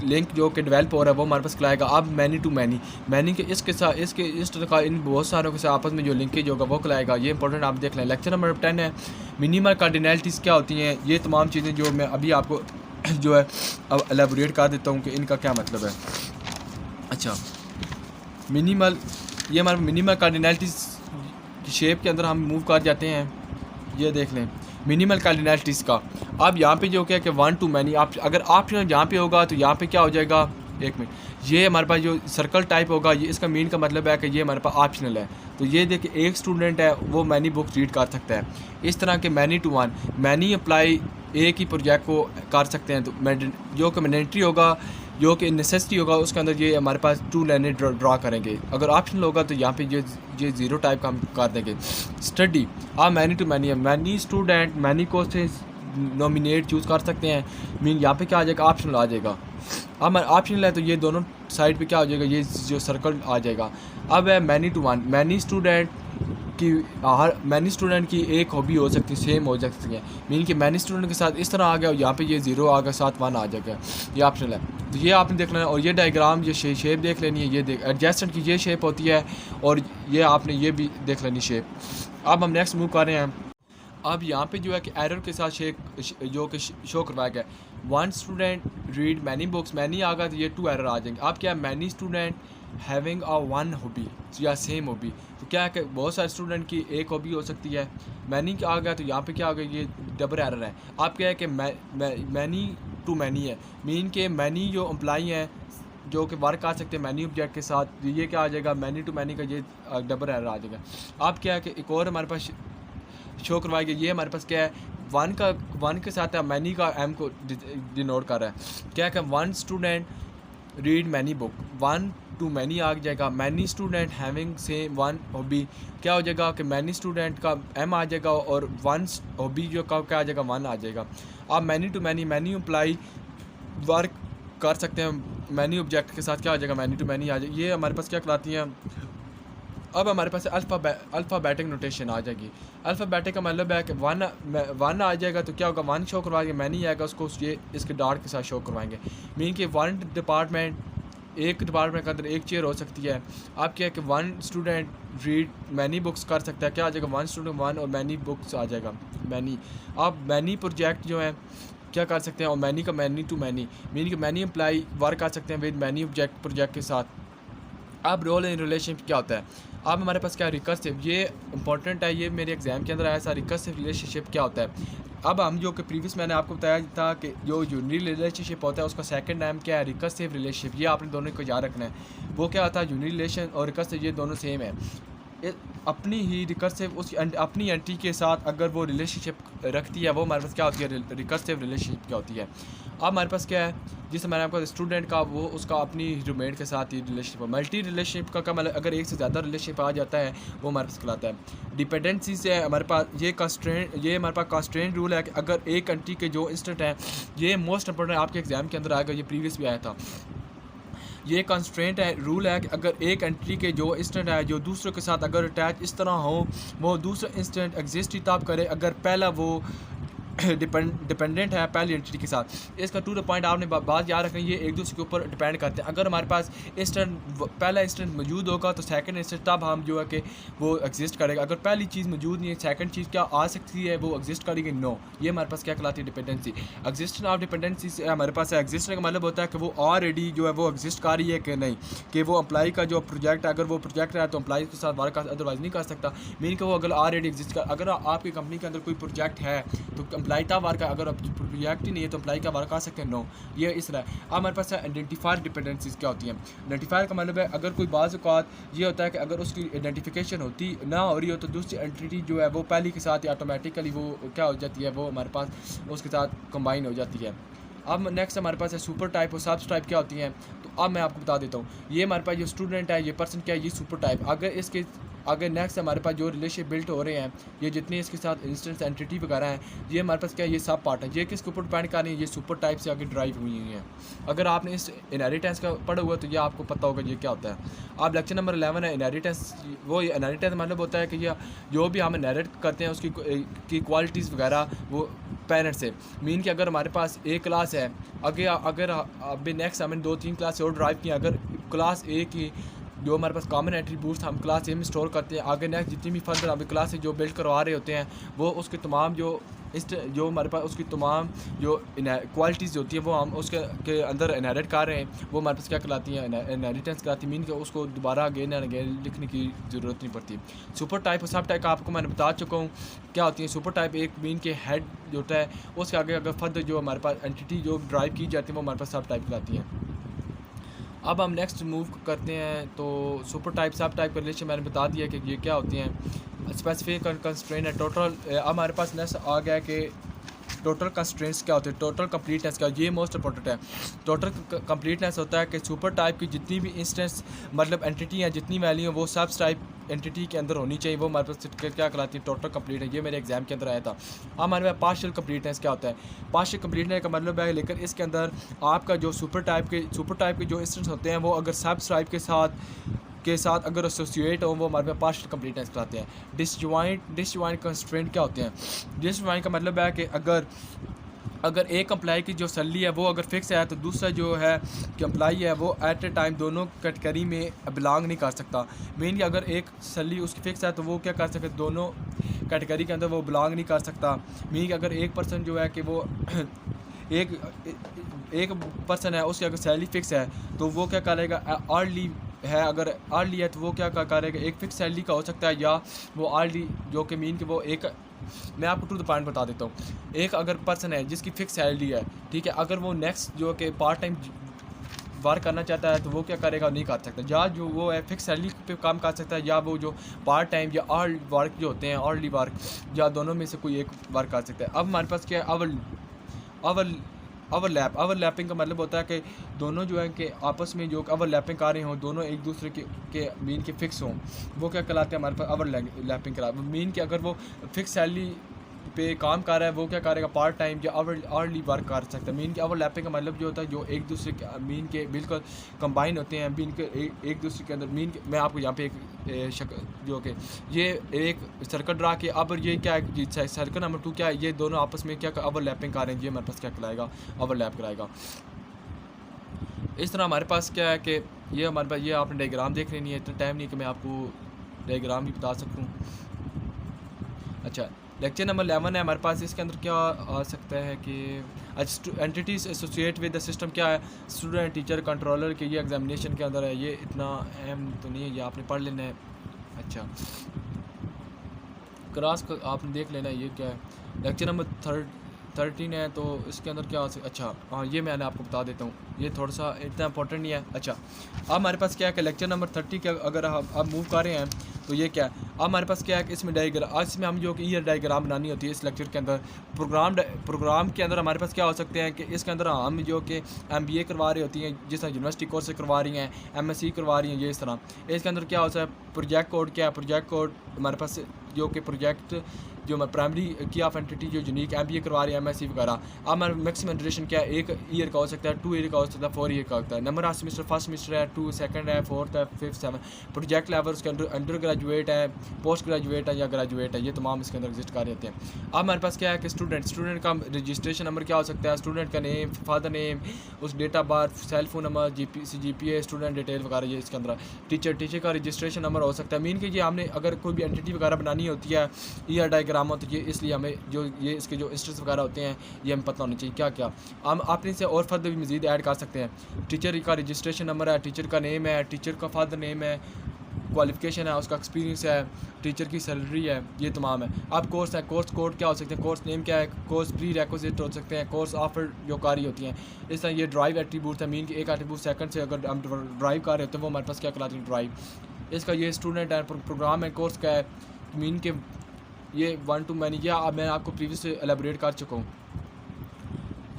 लिंक जो कि डेवलप हो रहा है वो हमारे पास खिलाएगा। अब मैनी टू मैनी के इसके साथ इस तरह का इन बहुत सारों के साथ आपस में जो लिंकेज होगा वो खिलाएगा। ये इंपॉर्टेंट आप देख लें। लेक्चर नंबर 10 है मिनिमल कार्डिनलिटीज़ क्या होती हैं। ये तमाम चीज़ें जो मैं अभी आपको जो है अब एलेबोरेट कर देता हूँ कि इनका क्या मतलब है। अच्छा, मिनिमल, ये हमारे मिनिमल कार्डिनलिटीज़ की शेप के अंदर हम मूव कर जाते हैं। ये देख लें मिनिमल कार्डिनलिटीज़ का। अब यहाँ पे जो क्या है कि 1 to मैनी, आप अगर ऑप्शनल यहाँ पे होगा तो यहाँ पे क्या हो जाएगा, एक मिनट, ये हमारे पास जो सर्कल टाइप होगा ये इसका मीन का मतलब है कि ये हमारे पास ऑप्शनल है। तो ये देखिए एक स्टूडेंट है वो मैनी बुक्स रीड कर सकता है। इस तरह के many to one, many apply एक ही प्रोजेक्ट को कर सकते हैं। तो जो कि मैंडेटरी होगा, जो कि नेसेसिटी होगा, उसके अंदर ये हमारे पास 2 लाइनें ड्रा करेंगे। अगर ऑप्शनल होगा तो यहाँ पे ये 0 टाइप का हम कर देंगे। स्टडी, आप मैनी टू मैनी है, मैनी स्टूडेंट मैनी को से नॉमिनेट चूज़ कर सकते हैं। मीन यहाँ पे क्या आ जाएगा, ऑप्शनल आ जाएगा। अब ऑप्शनल है तो ये दोनों साइड पे क्या हो जाएगा, ये जो सर्कल आ जाएगा। अब है many to one, many student की एक हॉबी हो सकती है, सेम हो सकती है। मीन कि मैनी स्टूडेंट के साथ इस तरह आ गया, यहाँ पे ये 0 आ गया, साथ 1 आ जाएगा, ये ऑप्शनल है। तो ये आपने देखना है। और ये डायग्राम, ये शेप देख लेनी है। ये देख एडजेसेंट की ये शेप होती है, और ये आपने ये भी देख लेनी शेप। अब हम नेक्स्ट मूव कर रहे हैं। अब यहाँ पे जो है कि एरर के साथ शेप जो कि शो करवाया गया, 1 student read many books, many आ गया तो ये 2 एरर आ जाएंगे। अब क्या है, many student having a 1 hobby या सेम हॉबी। तो क्या है कि बहुत सारे स्टूडेंट की एक हॉबी हो सकती है। मैनी आ गया तो यहाँ पे क्या आ गया, ये डबल एरर है। अब क्या है कि मैनी टू मैनी है, मीन के मैनी जो एम्प्लॉई हैं जो कि वर्क आ सकते हैं मैनी ऑब्जेक्ट के साथ, ये क्या आ जाएगा, मैनी टू मैनी का ये डबल एरर आ जाएगा। अब क्या है कि एक और हमारे पास शो करवाएगा, ये हमारे पास क्या है, 1 के साथ है मैनी का एम को डिनोट कर रहा है। क्या है कि 1 student read many book, 1 to many आ जाएगा। Many student having same 1 hobby, क्या हो जाएगा कि मैनी स्टूडेंट का एम आ जाएगा, और 1 हॉबी जो का क्या आ जाएगा, 1 आ जाएगा। आप many to many apply work कर सकते हैं मैनी ऑब्जेक्ट के साथ, क्या आ जाएगा, मैनी टू मैनी आ जाएगा। ये हमारे पास क्या कराती हैं। अब हमारे पास अल्फ़ाबेटिक नोटेशन आ जाएगी। अल्फ़ाबेटिक का मतलब है कि 1 आ जाएगा तो क्या होगा, 1 शो करवाएंगे, मैनी आएगा उसको ये इसके डॉट के साथ शो करवाएंगे। मीन कि 1 डिपार्टमेंट, एक डिपार्टमेंट के अंदर एक चेयर हो सकती है। आप क्या है कि 1 स्टूडेंट रीड मैनी बुक्स कर सकता है, क्या आ जाएगा, 1 स्टूडेंट 1 और मैनी बुक्स आ जाएगा मैनी। आप मैनी प्रोजेक्ट जो है क्या कर सकते हैं, और मैनी का मैनी टू मैनी, मीन कि मैनी अप्लाई वर्क कर सकते हैं विद मैनी ऑब्जेक्ट प्रोजेक्ट के साथ। अब रोल इन रिलेशनशिप क्या होता है। अब हमारे पास क्या रिकर्सिव, ये इंपॉर्टेंट है, ये मेरे एग्जाम के अंदर आया था। रिकर्सिव रिलेशनशिप क्या होता है। अब हम जो कि प्रीवियस मैंने आपको बताया था कि जो यूनिक रिलेशनशिप होता है उसका सेकंड नाम क्या है, रिकर्सिव रिलेशनशिप। ये आपने दोनों को याद रखना है। वो क्या होता है, यूनिक रिलेशन और रिकर्सिव ये दोनों सेम है। अपनी ही रिकर्सिव उस अपनी एंटिटी के साथ अगर वो रिलेशनशिप रखती है, वो हमारे पास क्या होती है, रिकर्सिव रिलेशनशिप क्या होती है। अब हमारे पास क्या है, जिस हमारे आपका स्टूडेंट का वो उसका अपनी रूममेट के साथ ही रिलेशनशिप। मल्टी रिलेशनशिप का मतलब अगर एक से ज़्यादा रिलेशनशिप आ जाता है वो हमारे पास कहलाता है डिपेंडेंसी से। हमारे पास ये हमारे पास कंस्ट्रेंट रूल है कि अगर एक कंट्री के जो इंस्टेंट है, ये मोस्ट इंपॉर्टेंट आपके एग्जाम के अंदर आएगा, ये प्रीवियस भी आया था। ये कंस्ट्रेंट है, रूल है कि अगर एक कंट्री के जो इंस्टेंट है जो दूसरों के साथ अगर अटैच इस तरह हो, वो दूसरा इंस्टेंट एग्जिस्ट ही तब करे अगर पहला वो डिपेंडेंट है पहली एंटिटी के साथ। इसका टू द पॉइंट आपने बात याद रखनी, ये एक दूसरे के ऊपर डिपेंड करते हैं। अगर हमारे पास इंस्टेंट पहला इंस्टेंट मौजूद होगा तो सेकंड इंस्टेंट तब हम जो है कि वो एग्जिस्ट करेगा। अगर पहली चीज़ मौजूद नहीं है, सेकंड चीज़ क्या आ सकती है वो एग्जिस्ट करेगी? नो। ये हमारे पास क्या कहलाती है? डिपेंडेंसी। एग्जिस्टेंस ऑफ डिपेंडेंसी से हमारे पास एग्जिस्टेंस का मतलब होता है कि वो ऑलरेडी जो है वो एग्जिस्ट कर रही है कि नहीं, कि वो एम्प्लॉय का जो प्रोजेक्ट है, अगर वो प्रोजेक्ट है तो एम्प्लॉय के साथ वर्क अदरवाइज नहीं कर सकता। मीन कि वो अगर ऑलरेडी एग्जिस्ट कर, अगर आपकी कंपनी के अंदर कोई प्रोजेक्ट है तो एम्प्लॉय तब वर्क, अगर प्रोजेक्ट ही नहीं है तो अप्लाई का वर्क आ सकते हैं? नो। ये इस तरह अब हमारे पास आइडेंटिफायर डिपेंडेंसीज क्या होती हैं। आइडेंटिफायर का मतलब है अगर कोई बाज़ औक़ात ये होता है कि अगर उसकी आइडेंटिफिकेशन होती ना हो रही हो तो दूसरी एंटिटी जो है वो पहली के साथ ऑटोमेटिकली वो क्या हो जाती है, वो हमारे पास उसके साथ कंबाइन हो जाती है। अब नेक्स्ट हमारे पास है सुपर टाइप और सब टाइप क्या होती हैं। तो अब मैं आपको बता देता हूँ, ये हमारे पास जो स्टूडेंट है, ये पर्सन क्या है, ये सुपर टाइप। अगर नेक्स्ट हमारे पास जो रिलेशनशिप बिल्ट हो रहे हैं, ये जितनी इसके साथ इंस्टेंस एंटिटी वगैरह हैं, ये हमारे पास क्या है, ये सब पार्ट है। ये किसके ऊपर डिपेंड कर रही है? ये सुपर टाइप से आगे ड्राइव हुई हैं। अगर आपने इस इनहेरिटेंस का पढ़ा हुआ तो ये आपको पता होगा ये क्या होता है। आप लेक्चर नंबर 11 है इनहेरिटेंस। वो इनहेरिटेंस मतलब होता है कि ये जो भी हम इनहेरिट करते हैं उसकी क्वालिटीज़ वगैरह वो पेरेंट्स से। मीन कि अगर हमारे पास एक क्लास है, अगर अभी नेक्स्ट हमने 2-3 क्लास और ड्राइव किया, अगर क्लास ए की जो हमारे पास कॉमन एट्रीब्यूट्स हम क्लास ए में स्टोर करते हैं, आगे नेक्स्ट जितनी भी फर्दर अभी क्लास से जो बिल्ड करवा रहे होते हैं वो उसके तमाम जो हमारे पास उसकी तमाम जो क्वालिटीज़ होती है वो हम उसके अंदर इनहेरिट कर रहे हैं, वो हमारे पास क्या कहलाती हैं? इनहेरिटेंस कहलाती है। मीन कि उसको दोबारा अगेन एंड अगेन लिखने की ज़रूरत नहीं पड़ती। सुपर टाइप और सब टाइप आपको मैंने बता चुका हूँ क्या होती है। सुपर टाइप एक मीन के हेड जो होता है उसके आगे अगर फर्दर जो हमारे पास एंटिटी जो ड्राइव की जाती है वो हमारे पास सब टाइप कहलाती है। अब हम नेक्स्ट मूव करते हैं। तो सुपर टाइप सब टाइप का रिलेशन मैंने बता दिया कि ये क्या होती हैं। स्पेसिफिक कंस्ट्रेंट है टोटल। हमारे पास नेक्स्ट आ गया कि टोटल कंस्ट्रेंट्स क्या होते हैं, टोटल कंप्लीटनेस क्या, ये मोस्ट इंपॉर्टेंट है। टोटल कंप्लीटनेस होता है कि सुपर टाइप की जितनी भी इंस्टेंस मतलब एंटिटी हैं, जितनी वैल्यू है वो सब टाइप एंटिटी के अंदर होनी चाहिए, वो हमारे पास क्या कहलाती है? टोटल कंप्लीट है। ये मेरे एग्जाम के अंदर आया था। हमारे पास पार्शियल कंप्लीटनेस क्या होता है? पार्शियल कंप्लीटनेस का मतलब है लेकिन इसके अंदर आपका जो सुपर टाइप के जो इंस्टेंस होते हैं वो अगर सब टाइप के साथ अगर एसोसिएट हो वो हमारे पास पार्शियल कंप्लीटनेस कहलाते हैं। डिसजॉइंट कंस्ट्रेंट क्या होते हैं? डिसजॉइंट का मतलब है कि अगर एक एम्प्लॉय की जो सैलरी है वो अगर फिक्स है तो दूसरा जो है कि एम्प्लॉय है वो एट ए टाइम दोनों कैटेगरी में बिलोंग नहीं कर सकता। मीन कि अगर एक सैलरी उसकी फिक्स है तो वो क्या कर सकते, दोनों कैटेगरी के अंदर वो बिलोंग नहीं कर सकता। मीन कि अगर एक पर्सन जो है कि वो एक पर्सन है उसकी अगर सैलरी फिक्स है तो वो क्या करेगा, अर्ली है, अगर अर्ली है तो वो क्या करेगा, एक फिक्स सैलरी का हो सकता है या वो अर्ली जो कि मीन कि वो एक, मैं आपको टू द पॉइंट बता देता हूँ। एक अगर पर्सन है जिसकी फिक्स सैलरी है, ठीक है, अगर वो नेक्स्ट जो कि पार्ट टाइम वर्क करना चाहता है तो वो क्या करेगा, नहीं कर सकता। या जो वो है फिक्स सैलरी पे काम कर सकता है, या वो जो पार्ट टाइम या अर्ली वर्क जो होते हैं, अर्ली वर्क, या दोनों में से कोई एक वर्क कर सकता है। अब हमारे पास क्या है, ओवरलैपिंग का मतलब होता है कि दोनों जो है कि आपस में जो ओवरलैपिंग कर रहे हों, दोनों एक दूसरे के मीन के फिक्स हों, वो क्या कहलाते हैं हमारे पास ओवरलैपिंग करा। मीन कि अगर वो फिक्स सैलरी पे काम कर रहा है वो क्या करेगा, पार्ट टाइम या अर्ली वर्क कर सकता है। मीन के ओवरलैपिंग का मतलब जो होता है जो एक दूसरे के मीन के बिल्कुल कंबाइन होते हैं, मीन के एक दूसरे के अंदर। मीन के मैं आपको यहाँ पे एक जो कि ये एक सर्कल ड्रा के, अब ये क्या है, सर्कल नंबर 2 क्या है, ये दोनों आपस में क्या ओवरलैपिंग कर रहे हैं, ये हमारे पास क्या कराएगा, ओवरलैप कराएगा। इस तरह हमारे पास क्या है कि ये हमारे पास ये आपने डायग्राम देख लेनी है, इतना टाइम नहीं कि मैं आपको डायग्राम भी बता सकूँ। अच्छा, लेक्चर नंबर 11 है हमारे पास। इसके अंदर क्या आ सकता है कि entities associate with the system क्या है, स्टूडेंट, टीचर, कंट्रोलर के, ये एग्जामिनेशन के अंदर है, ये इतना अहम तो नहीं है, ये आपने पढ़ लेना है। अच्छा, क्रॉस आपने देख लेना है, ये क्या है। लेक्चर नंबर 13 है तो इसके अंदर क्या हो सकता, अच्छा हाँ ये मैंने आपको बता देता हूँ, ये थोड़ा सा इतना इंपॉर्टेंट नहीं है। अच्छा अब हमारे पास क्या है कि लेक्चर नंबर 30 के अगर हम अब मूव कर रहे हैं तो ये क्या है, अब हमारे पास क्या है कि इसमें डायग्राम, आज इसमें हम जो कि ईयर डायग्राम बनानी होती है इस लेक्चर के अंदर। प्रोग्राम के अंदर हमारे पास क्या हो सकते हैं कि इसके अंदर हम जो कि MBA करवा रही होती हैं, जिस तरह यूनिवर्सिटी कोर्स करवा रही हैं, MSc करवा रही हैं, ये इस तरह इसके अंदर क्या होता है, प्रोजेक्ट कोड क्या है, प्रोजेक्ट कोड हमारे पास जो कि प्रोजेक्ट जो मैं प्राइमरी की ऑफ एंटिटी जो यूनिक MBA करवा रही है, MSc वगैरह। अब हमारा मैक्सिमम ड्यूरेशन क्या है, 1 ईयर का हो सकता है, 2 ईयर का हो सकता है, 4 ईयर का होता है। Number of semester first semester है, 2 सेकंड है, 4th है, 5th 7th। प्रोजेक्ट लेवल उसके अंदर अंडर ग्रेजुएट है, पोस्ट ग्रेजुएट है या ग्रेजुएट है, ये तमाम इसके अंदर एग्जिस्ट कर रहे हैं। अब हमारे पास क्या है कि स्टूडेंट का रजिस्ट्रेशन नंबर क्या हो सकता है, स्टूडेंट का नेम, फादर नेम, उस date of birth, cell phone number, GPA, student detail वगैरह, ये इसके अंदर टीचर का रजिस्ट्रेशन नंबर हो सकता है। मीन कि ये हमने अगर कोई भी एंटिटी वगैरह बनानी होती है, ईयर डायग्राम होती है, इसलिए हमें जो ये इसके जो इंस्टेंस वगैरह होते हैं ये हमें पता होनी चाहिए क्या क्या। हम अपने से और फर्दर भी मज़ीद ऐड कर सकते हैं। टीचर का रजिस्ट्रेशन नंबर है, टीचर का नेम है, टीचर का फादर नेम है, क्वालिफिकेशन है, उसका एक्सपीरियंस है, टीचर की सैलरी है, ये तमाम है। अब कोर्स है, कोर्स कोड क्या हो सकते हैं, कोर्स नेम क्या है, कोर्स प्री रिक्विजिट हो सकते हैं, कोर्स ऑफर जो कारी होती हैं। इस तरह ये ड्राइव एट्रीब्यूट है, मीन कि एक एट्रीब्यूट सेकंड से अगर हम ड्राइव कर रहे होते हैं वो हमारे पास क्या कहलाती है, ड्राइव। इसका ये स्टूडेंट है, प्रोग्राम है, कोर्स क्या है, मीन के ये 1 to मैनी या अब मैं आपको प्रीवियस से एलेबोरेट कर चुका हूँ।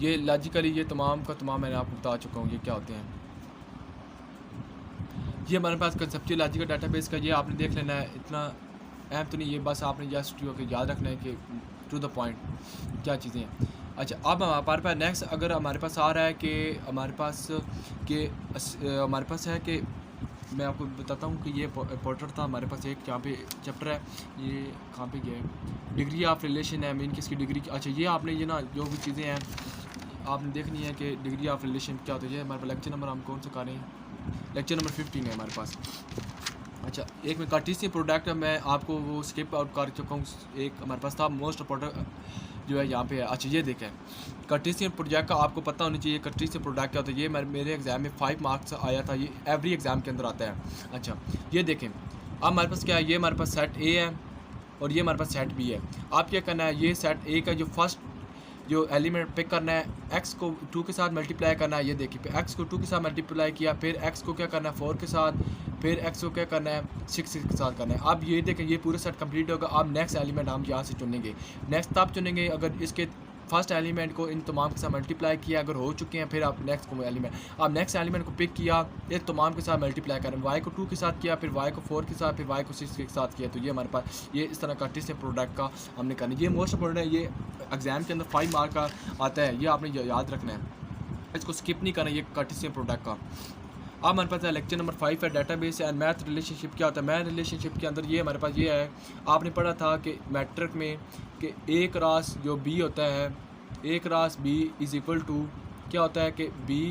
ये लॉजिकली ये तमाम का तमाम मैंने आपको बता चुका हूँ ये क्या होते हैं। ये हमारे पास कंसेप्चुअल लॉजिकल डाटाबेस का ये आपने देख लेना है, इतना अहम तो नहीं, ये बस आपने जस्ट जो कि याद रखना है कि टू द पॉइंट क्या चीज़ें हैं। अच्छा अब हमारे पास नेक्स्ट अगर हमारे पास आ रहा है कि हमारे पास है कि मैं आपको बताता हूँ कि ये इंपॉर्टेंट था हमारे पास एक यहाँ पे चैप्टर है, ये कहाँ पे गया है, डिग्री ऑफ रिलेशन है, मीन किसकी डिग्री। अच्छा ये आपने ये ना जो भी चीज़ें हैं आपने देखनी है कि डिग्री ऑफ रिलेशन क्या होता है। हमारे पास लेक्चर नंबर हम कौन सा कर रहे हैं, लेक्चर नंबर 15 है हमारे पास। अच्छा एक में कार्टेशियन प्रोडक्ट मैं आपको वो स्किप आउट कर चुका हूँ, एक हमारे पास था मोस्ट प्रोडक्ट जो है यहाँ पे है। अच्छा ये देखें कार्टेशियन प्रोजेक्ट का आपको पता होना चाहिए कार्टेशियन प्रोडक्ट क्या होता है। ये मेरे एग्जाम में 5 मार्क्स आया था, ये एवरी एग्ज़ाम के अंदर आता है। अच्छा ये देखें अब हमारे पास क्या है, ये हमारे पास सेट ए है और ये हमारे पास सेट बी है। आप क्या करना है, ये सेट ए का जो फर्स्ट जो एलिमेंट पिक करना है, x को 2 के साथ मल्टीप्लाई करना है। ये देखिए x को 2 के साथ मल्टीप्लाई किया, फिर x को क्या करना है 4 के साथ, फिर x को क्या करना है 6 के साथ करना है। अब ये देखें ये पूरा सेट कंप्लीट होगा। अब नेक्स्ट एलिमेंट हम यहाँ से चुनेंगे, नेक्स्ट तब चुनेंगे अगर इसके फर्स्ट एलिमेंट को इन तमाम के साथ मल्टीप्लाई किया, अगर हो चुके हैं फिर आप नेक्स्ट को एलिमेंट, आप नेक्स्ट एलिमेंट को पिक किया, एक तमाम के साथ मल्टीप्लाई करें, y को 2 के साथ किया, फिर y को 4 के साथ, फिर y को 6 के साथ किया। तो ये हमारे पास ये इस तरह कार्टेशियन प्रोडक्ट का हमने करना। ये मोस्ट इंपॉर्टेंट है, ये एग्जाम के अंदर 5 मार्क का आता है, ये आपने याद रखना है, इसको स्किप नहीं करना ये कार्टेशियन प्रोडक्ट का। अब हमारे पास लेक्चर नंबर 5 है डाटाबेस एंड मैथ रिलेशनशिप क्या होता है। मैथ रिलेशनशिप के अंदर ये हमारे पास ये है, आपने पढ़ा था कि मैट्रिक में कि A क्रॉस जो B होता है, A cross B is equal to क्या होता है कि B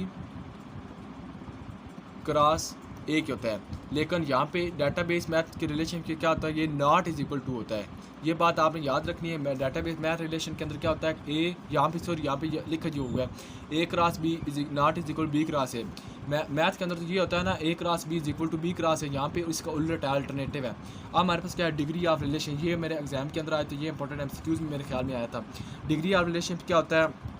क्रॉस A क्या होता है। लेकिन यहाँ पे डाटाबेस मैथ के रिलेशन के क्या होता है, ये नॉट इज़ इक्वल टू होता है। ये बात आपने याद रखनी है। डाटाबेस मैथ रिलेशन के अंदर क्या होता है, A यहाँ पे सॉरी यहाँ पे लिखा जो हुआ है A cross B not is equal B cross A। Math के अंदर तो ये होता है ना A cross B is equal to B cross A, यहाँ पे इसका उल्टा अल्टरनेटिव है। अब हमारे पास क्या है डिग्री ऑफ रिलेशन, ये मेरे एग्जाम के अंदर आया तो ये इंपॉर्टेंट MCQs में मेरे ख्याल में आया था। डिग्री ऑफ रिलेशन क्या होता है,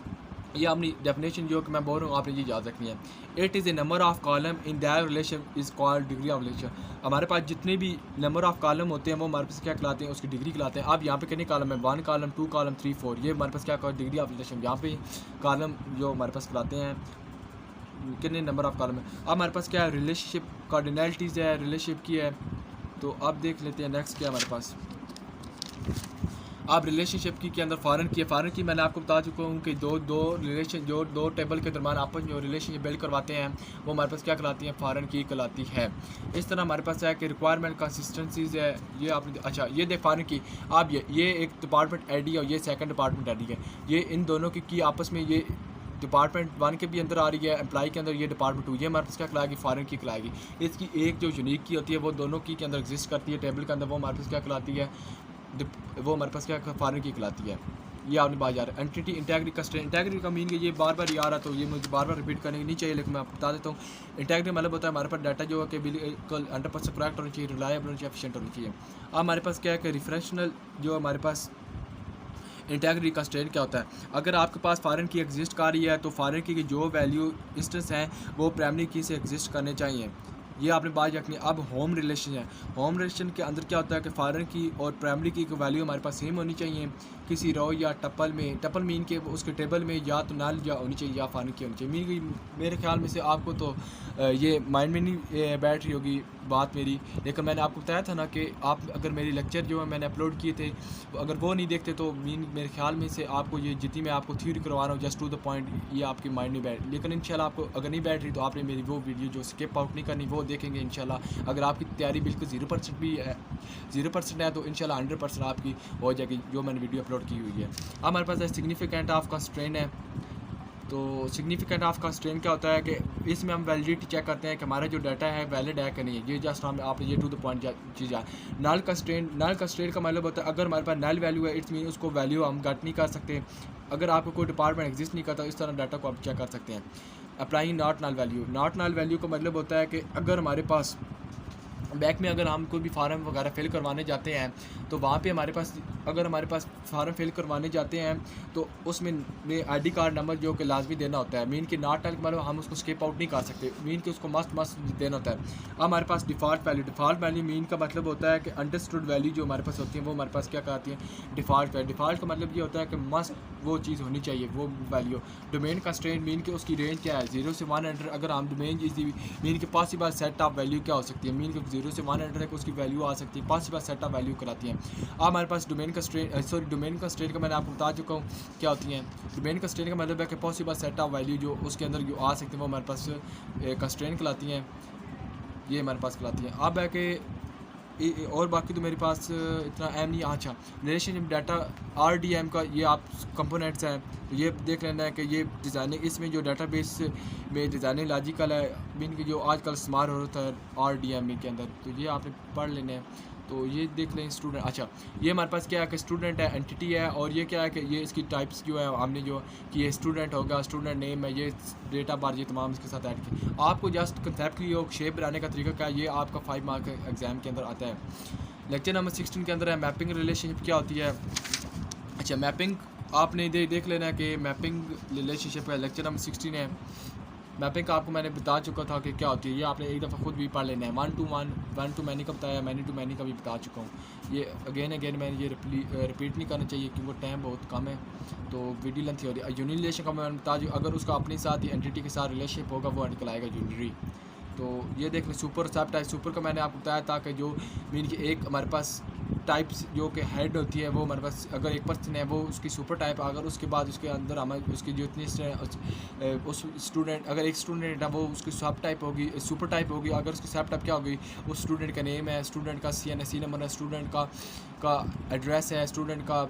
ये अपनी डेफिनेशन जो कि मैं बोल रहा हूँ आपने ये याद रखनी है। It is a number of column in that relation is called degree of relation. हमारे पास जितने भी नंबर ऑफ कॉलम होते हैं वो हमारे पास क्या कहलाते हैं, उसकी डिग्री कहलाते हैं। अब यहाँ पे कितने कॉलम है, 1 कॉलम 2 कॉलम 3 4, ये हमारे पास क्या डिग्री ऑफ रिलेशन। यहाँ पे कॉलम जो हमारे पास कहलाते हैं कितने नंबर ऑफ कॉलम है। अब हमारे पास क्या है रिलेशनशिप कार्डिनलिटीज़ है रिलेशनशिप की है। तो अब देख लेते हैं नेक्स्ट क्या हमारे पास। आप रिलेशनशिप की के अंदर फ़ॉरेन की मैंने आपको बता चुका हूँ कि दो टेबल के दरमियान आपस में जो रिलेशनशिप बिल्ड करवाते हैं वो हमारे पास क्या कहलाती हैं, फ़ॉरेन की कहलाती है। इस तरह हमारे पास है कि रिक्वायरमेंट कंसिस्टेंसीज है, ये आपने अच्छा ये देख फ़ॉरेन की। आप ये एक डिपार्टमेंट आईडी और ये सेकंड डिपार्टमेंट आईडी है, ये इन दोनों की आपस में ये डिपार्टमेंट 1 के भी अंदर आ रही है, एम्प्लॉय के अंदर ये डिपार्टमेंट 2, ये हमारे पास क्या कहलाएगी फ़ॉरेन की कहलाएगी। इसकी एक जो यूनिक की होती है वो दोनों की के अंदर एग्जिस्ट करती है टेबल के अंदर, वो हमारे पास क्या कहलाती है, वो हमारे पास क्या फ़ॉरेन की कहलाती है। ये आपने बात जा रहा है। एंटिटी इंटेग्रिटी कंस्ट्रेंट, इंटेग्रिटी का मीन कि ये बार बार याद रहा तो ये मुझे बार बार रिपीट करने नहीं चाहिए, लेकिन मैं आपको बता देता हूँ। इंटेग्रिटी मतलब होता है हमारे पास डाटा जो है कि बिल्कुल 100% करेक्ट होनी चाहिए, रिलायबल होनी चाहिए, एफिशिएंट होनी चाहिए। अब हमारे पास क्या है कि रिफ्रेशनल जो हमारे पास इंटेग्रिटी कंस्ट्रेंट क्या होता है? अगर आपके पास फॉरेन की एग्जिस्ट कर रही है तो फॉरेन की जो वैल्यू इंस्टेंस हैं वो प्राइमरी की से एग्जिस्ट करने चाहिए। ये आपने बात रखनी है। अब होम रिलेशन है, होम रिलेशन के अंदर क्या होता है कि फॉरेन की और प्राइमरी की वैल्यू हमारे पास सेम होनी चाहिए किसी रो या टपल में। टपल मीन के उसके टेबल में या तो नल या होनी चाहिए या फॉरेन की होनी चाहिए। मीन मेरे ख्याल में से आपको तो ये माइंड में नहीं बैठ रही होगी बात मेरी, लेकिन मैंने आपको बताया था ना कि आप अगर मेरी लेक्चर जो है मैंने अपलोड किए थे अगर वो नहीं देखते तो मीन मेरे ख्याल में से आपको ये जितनी मैं आपको थ्योरी करवा रहा हूँ जस्ट टू द पॉइंट ये आपके माइंड में बैठ। लेकिन इंशाल्लाह आपको अगर नहीं बैठ रही तो आपने मेरी वो वीडियो जो स्किप आउट नहीं करनी वो देखेंगे इंशाल्लाह। अगर आपकी तैयारी बिल्कुल 0% भी है 0% है तो इंशाल्लाह 100% आपकी हो जाएगी जो मैंने वीडियो अपलोड की हुई है। अब हमारे पास सिग्निफिकेंट ऑफ कंस्ट्रेंट है। तो सिग्निफिकेंट ऑफ कंस्ट्रेंट क्या होता है कि इसमें हम वैलिडिटी चेक करते हैं कि हमारा जो डाटा है वैलिड है कि नहीं है। ये जस्ट हम आप ये टू द पॉइंट चीज़ है। नल कंस्ट्रेंट का मतलब होता है अगर हमारे पास नल वैल्यू है इट्स मीन उसको वैल्यू हम घट नहीं कर सकते। अगर आपको कोई डिपार्टमेंट एग्जिस्ट नहीं करता इस तरह डाटा को आप चेक कर सकते हैं। अप्लाइंग नॉट नल वैल्यू का मतलब होता है कि अगर हमारे पास बैक में अगर हम कोई भी फार्म वगैरह फिल करवाने जाते हैं तो वहाँ पे हमारे पास अगर हमारे पास फार्म फिल करवाने जाते हैं तो उसमें आईडी कार्ड नंबर जो कि लाजमी देना होता है। मीन कि नॉट नल मतलब हम उसको स्किप आउट नहीं कर सकते, मीन कि उसको मस्ट देना होता है। अब हमारे पास डिफ़ॉल्ट वैल्यू मीन का मतलब होता है कि अंडरस्टूड वैल्यू जो हमारे पास होती है वो हमारे पास क्या कहती है डिफ़ॉल्ट वैल्यू। डिफ़ॉल्ट का मतलब ये होता है कि मस्ट वो चीज़ होनी चाहिए वो वैल्यू। डोमेन कंस्ट्रेंट मीन कि उसकी रेंज क्या है 0 से 100। अगर हम डोमेन मीन कि पॉसिबल सेट ऑफ वैल्यू क्या हो सकती है, मीन कि 0 से 100 तक उसकी वैल्यू आ सकती है, पॉसिबल सेट ऑफ वैल्यू कराती हैं। अब हमारे पास डोमेन कंस्ट्रेंट का मैंने आपको बता चुका हूँ क्या होती हैं। डोमेन कंस्ट्रेंट का मतलब है कि पॉसिबल सेट ऑफ वैल्यू जो उसके अंदर जो आ सकती है वो हमारे पास कंस्ट्रेंट कहलाती हैं, ये हमारे पास कहलाती हैं। अब है कि और बाकी तो मेरे पास इतना अहम नहीं। अच्छा रिलेशनशिप डाटा RDM का ये आप कंपोनेंट्स हैं तो ये देख लेना है कि ये डिज़ाइनिंग इसमें जो डाटाबेस में डिज़ाइनिंग लॉजिकल है मीन की जो आजकल इस्तेमाल होता है RDM के अंदर तो ये आपने पढ़ लेना है। तो ये देख लें स्टूडेंट। अच्छा ये हमारे पास क्या है कि स्टूडेंट है एंटिटी है और ये क्या है कि ये इसकी टाइप्स जो है हमने जो कि ये स्टूडेंट होगा स्टूडेंट नेम है ये डेट ऑफ बर्थ ये तमाम इसके साथ ऐड किए। आपको जस्ट कंसेप्टली और शेप बनाने का तरीका क्या है ये आपका 5 मार्क एग्जाम के अंदर आता है। लेक्चर नंबर 16 के अंदर है मैपिंग रिलेशनशिप क्या होती है। अच्छा मैपिंग आपने देख लेना है कि मैपिंग रिलेशनशिप का लेक्चर नंबर 16 है। मैपिंग का आपको मैंने बता चुका था कि क्या होती है, ये आपने एक दफ़ा खुद भी पढ़ लेना है। 1 to मैनी का बताया, मैनी टू मैनी का भी बता चुका हूँ। ये अगेन मैंने ये रिपीट नहीं करना चाहिए क्योंकि टाइम बहुत कम है तो वीडियो लेंथी हो रही है। यूनिट रिलेशन का मैंने बता चुका, अगर उसका अपने साथ ही एंटिटी के साथ रिलेशनशिप होगा वो निकल आएगा यूनिटरी। तो ये देख लें सुपर सब टाइप सुपर का मैंने आपको बताया था कि जो मीन की एक हमारे पास टाइप्स जो कि हेड होती है वो हमारे पास अगर एक पर्सन है वो उसकी सुपर टाइप, अगर उसके बाद उसके अंदर हमारे उसकी जो इतनी उस स्टूडेंट अगर एक स्टूडेंट है वो उसकी सब टाइप होगी सुपर टाइप होगी। अगर उसकी सब टाइप क्या होगी उस स्टूडेंट का नेम है, स्टूडेंट का CNSE नंबर है, स्टूडेंट का एड्रेस है, स्टूडेंट का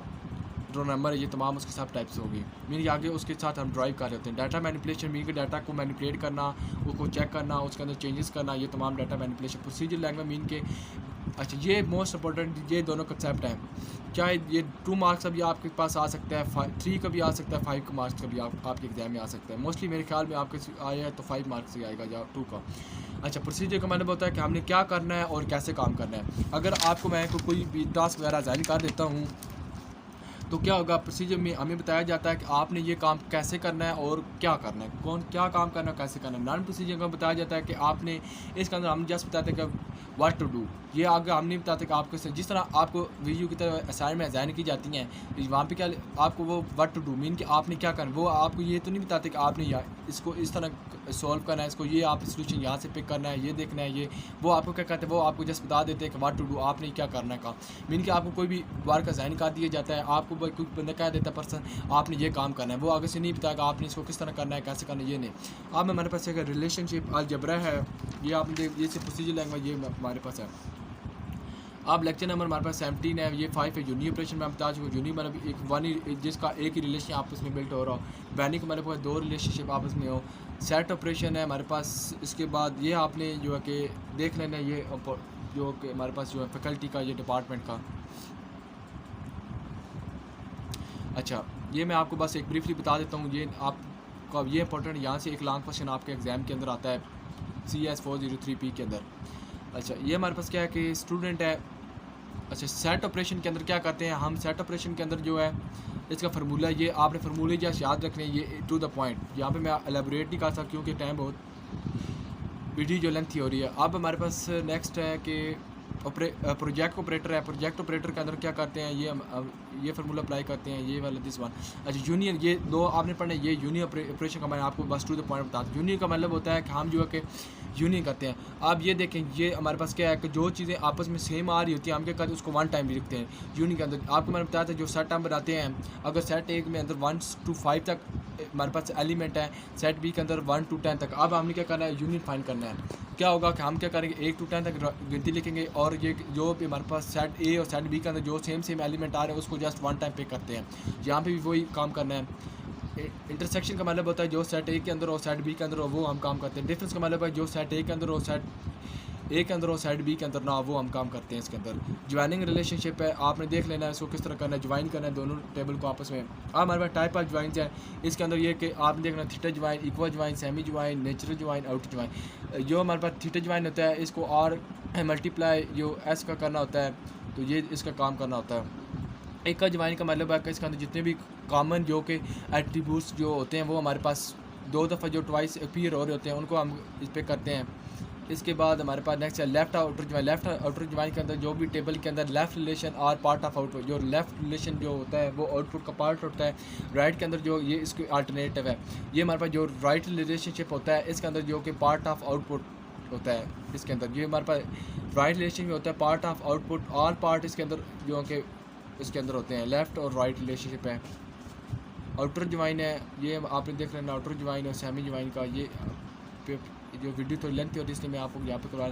रोल नंबर है, ये तमाम उसके सब टाइप्स होगी। मीन आगे उसके साथ हम ड्राइव कर रहे होते हैं। डाटा मैनिपुलेशन मीन के डाटा को मैनिपुलेट करना उसको चेक करना उसके अंदर चेंजेस करना ये तमाम data manipulation. Procedure language mean के अच्छा ये मोस्ट इंपॉर्टेंट ये दोनों कंसेप्ट हैं। चाहे ये 2 मार्क्स का भी आपके पास आ सकता है 3 का भी आ सकता है 5 मार्क्स का भी आपके एग्जाम में आ सकता है। मोस्टली मेरे ख्याल में आपके आया है तो 5 मार्क्स से आएगा या 2 का। अच्छा प्रोसीजर का मतलब होता है कि हमने क्या करना है और कैसे काम करना है। अगर आपको मैं कोई भी टास्क वगैरह असाइन कर देता हूँ तो क्या होगा प्रोसीजर में हमें बताया जाता है कि आपने ये काम कैसे करना है और क्या करना है, कौन क्या काम करना है कैसे करना है। नॉन प्रोसीजर का बताया जाता है कि आपने इसके अंदर हम जस्ट बताते हैं कि व्हाट टू डू। ये आगे हम नहीं बताते कि आपको जिस तरह आपको वीडियो की तरह असाइनमेंट असाइन की जाती हैं वहाँ पे क्या आपको वो व्हाट टू डू मीन कि आपने क्या करना, वो आपको ये तो नहीं बताते कि आपने या इसको इस तरह सॉल्व करना है, इसको ये आप सोल्यूशन यहाँ से पिक करना है, ये देखना है, ये वो आपको क्या कहते हैं वो आपको जस्ट बता देते हैं कि व्हाट टू डू आपने क्या करना है का। मीन कि आपको कोई भी वर्क असाइन कर दिया जाता है आपको कोई बंदा कह देता है पर्सन आपने ये काम करना है, वो आगे से नहीं बताएगा आपने इसको किस तरह करना है कैसे करना है ये नहीं। अब हमारे पास एक रिलेशनशिप अलजेब्रा है, ये आपने ये से प्रोसीजर लैंग्वेज ये हमारे पास है। अब लेक्चर नंबर हमारे पास 17 है, ये 5 है। यूनी ऑपरेशन में हम बता चुके यूनी मतलब एक वन जिसका एक ही रिलेशन आपस में बिल्ट हो रहा हो। बैनी का हमारे पास 2 रिलेशनशिप आपस में हो। सेट ऑपरेशन है हमारे पास, इसके बाद ये आपने जो है कि देख लेना ये जो कि हमारे पास जो है फैकल्टी का ये डिपार्टमेंट का। अच्छा ये मैं आपको बस एक ब्रीफली बता देता हूँ, ये आपका ये इंपॉर्टेंट यहाँ से एक लॉन्ग क्वेश्चन आपके एग्ज़ाम के अंदर आता है CS 403P के अंदर। अच्छा ये हमारे पास क्या है कि स्टूडेंट है अच्छा, सेट ऑपरेशन के अंदर क्या करते हैं हम? सेट ऑपरेशन के अंदर जो है इसका फार्मूला, ये आपने फार्मूले जैसे याद रखने, ये टू द पॉइंट। यहाँ पे मैं एलेबोरेट नहीं कर सकता क्योंकि टाइम बहुत वीडियो जो लेंथी हो रही है। अब हमारे पास नेक्स्ट है कि प्रोजेक्ट ऑपरेटर है। प्रोजेक्ट ऑपरेटर के अंदर क्या करते हैं, ये फार्मूला अप्लाई करते हैं, ये वाला दिस वन। अच्छा, यूनियन, ये दो आपने पढ़ने, ये यूनियन ऑपरेशन का मैं आपको बस टू द पॉइंट बता दूँ। यूनियन का मतलब होता है कि हम जो है कि यूनियन करते हैं। आप ये देखें, ये हमारे पास क्या है कि जो चीज़ें आपस में सेम आ रही होती हैं हम क्या करते हैं, उसको वन टाइम भी लिखते हैं यूनियन के अंदर। आपको मैंने बताया था जो सेट नंबर आते हैं, अगर सेट एक में अंदर 1 to 5 तक हमारे पास एलिमेंट है, सेट बी के अंदर 1 to 10 तक। अब हमने क्या करना है, यूनियन फाइंड करना है। क्या होगा कि हम क्या करेंगे, 1 to 10 तक गिनती लिखेंगे और ये जो भी हमारे पास सेट ए और सेट बी के अंदर जो सेम एलिमेंट आ रहे हैं उसको जस्ट वन टाइम पे करते हैं। यहाँ पे भी वही काम करना है। इंटरसेक्शन का मतलब होता है जो सेट ए के अंदर और सेट बी के अंदर हो वो हम काम करते हैं। डिफरेंस का मतलब है जो सेट ए के अंदर और सेट ए के अंदर और सेट बी के अंदर ना वो हम काम करते हैं इसके अंदर। ज्वाइनिंग रिलेशनशिप है, आपने देख लेना है इसको किस तरह करना है, ज्वाइन करना है दोनों टेबल को आपस में। अब हमारे पास टाइप ऑफ ज्वाइंस है, इसके अंदर ये कि आपने देखना theta join, equal join, semi join, natural join, out join. जो हमारे पास थीटा ज्वाइन होता है इसको और मल्टीप्लाई जो एस का करना होता है, तो ये इसका काम करना होता है। एक का ज्वाइन का मतलब है कि इसके अंदर जितने भी कॉमन जो कि एट्रीब्यूट्स जो होते हैं वो हमारे पास दो दफ़ा जो ट्वाइस अपीयर हो रहे होते हैं उनको हम इस पर करते हैं। इसके बाद हमारे पास नेक्स्ट है left outer join. Left outer join के अंदर जो भी टेबल के अंदर लेफ्ट रिलेशन और पार्ट ऑफ आउटपुट, जो लेफ्ट रिलेशन जो होता है वो आउटपुट का पार्ट होता है। राइट के अंदर जो ये इसके अल्टरनेटिव है, ये हमारे पास जो राइट रिलेशनशिप होता है इसके अंदर जो कि पार्ट ऑफ आउटपुट होता है। इसके अंदर ये हमारे पास राइट रिलेशन में होता है, पार्ट ऑफ आउटपुट और पार्ट इसके अंदर जो कि इसके अंदर होते हैं, लेफ़्ट और राइट रिलेशनशिप है। आउटर ज्वाइन है, ये आपने देख लेना आउटर ज्वाइन और सेमी ज्वाइन का। ये जो वीडियो थोड़ी लेंथ हो रही है इसलिए मैं आपको यहाँ पे करवा।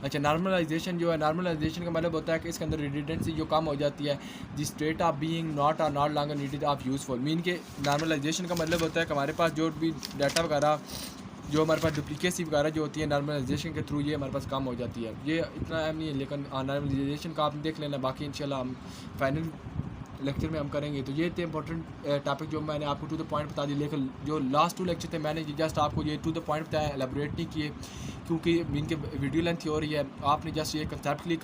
अच्छा, नॉर्मलाइजेशन जो है, नॉर्मलाइजेशन का मतलब होता है कि इसके अंदर रिडंडेंसी जो कम हो जाती है। The state of being not or not longer needed of useful. Mean के नॉर्मलाइजेशन का मतलब होता है कि हमारे पास जो भी डाटा वगैरह जो हमारे पास डुप्लीकेसी वगैरह जो होती है नॉर्मलाइजेशन के थ्रू ये हमारे पास कम हो जाती है। ये इतना अहम नहीं है लेकिन नॉर्मलाइजेशन का आपने देख लेना, बाकी इंशाल्लाह हम फाइनल लेक्चर में हम करेंगे। तो ये थे इंपॉर्टेंट टॉपिक जो मैंने आपको टू द पॉइंट बता दी, लेकिन जो लास्ट 2 लेक्चर थे मैंने जस्ट आपको ये टू द पॉइंट बताया, एलेबोरेट नहीं किए क्योंकि इनके वीडियो लेंथ हो रही है। आपने जस्ट ये कंसेप्ट क्लियर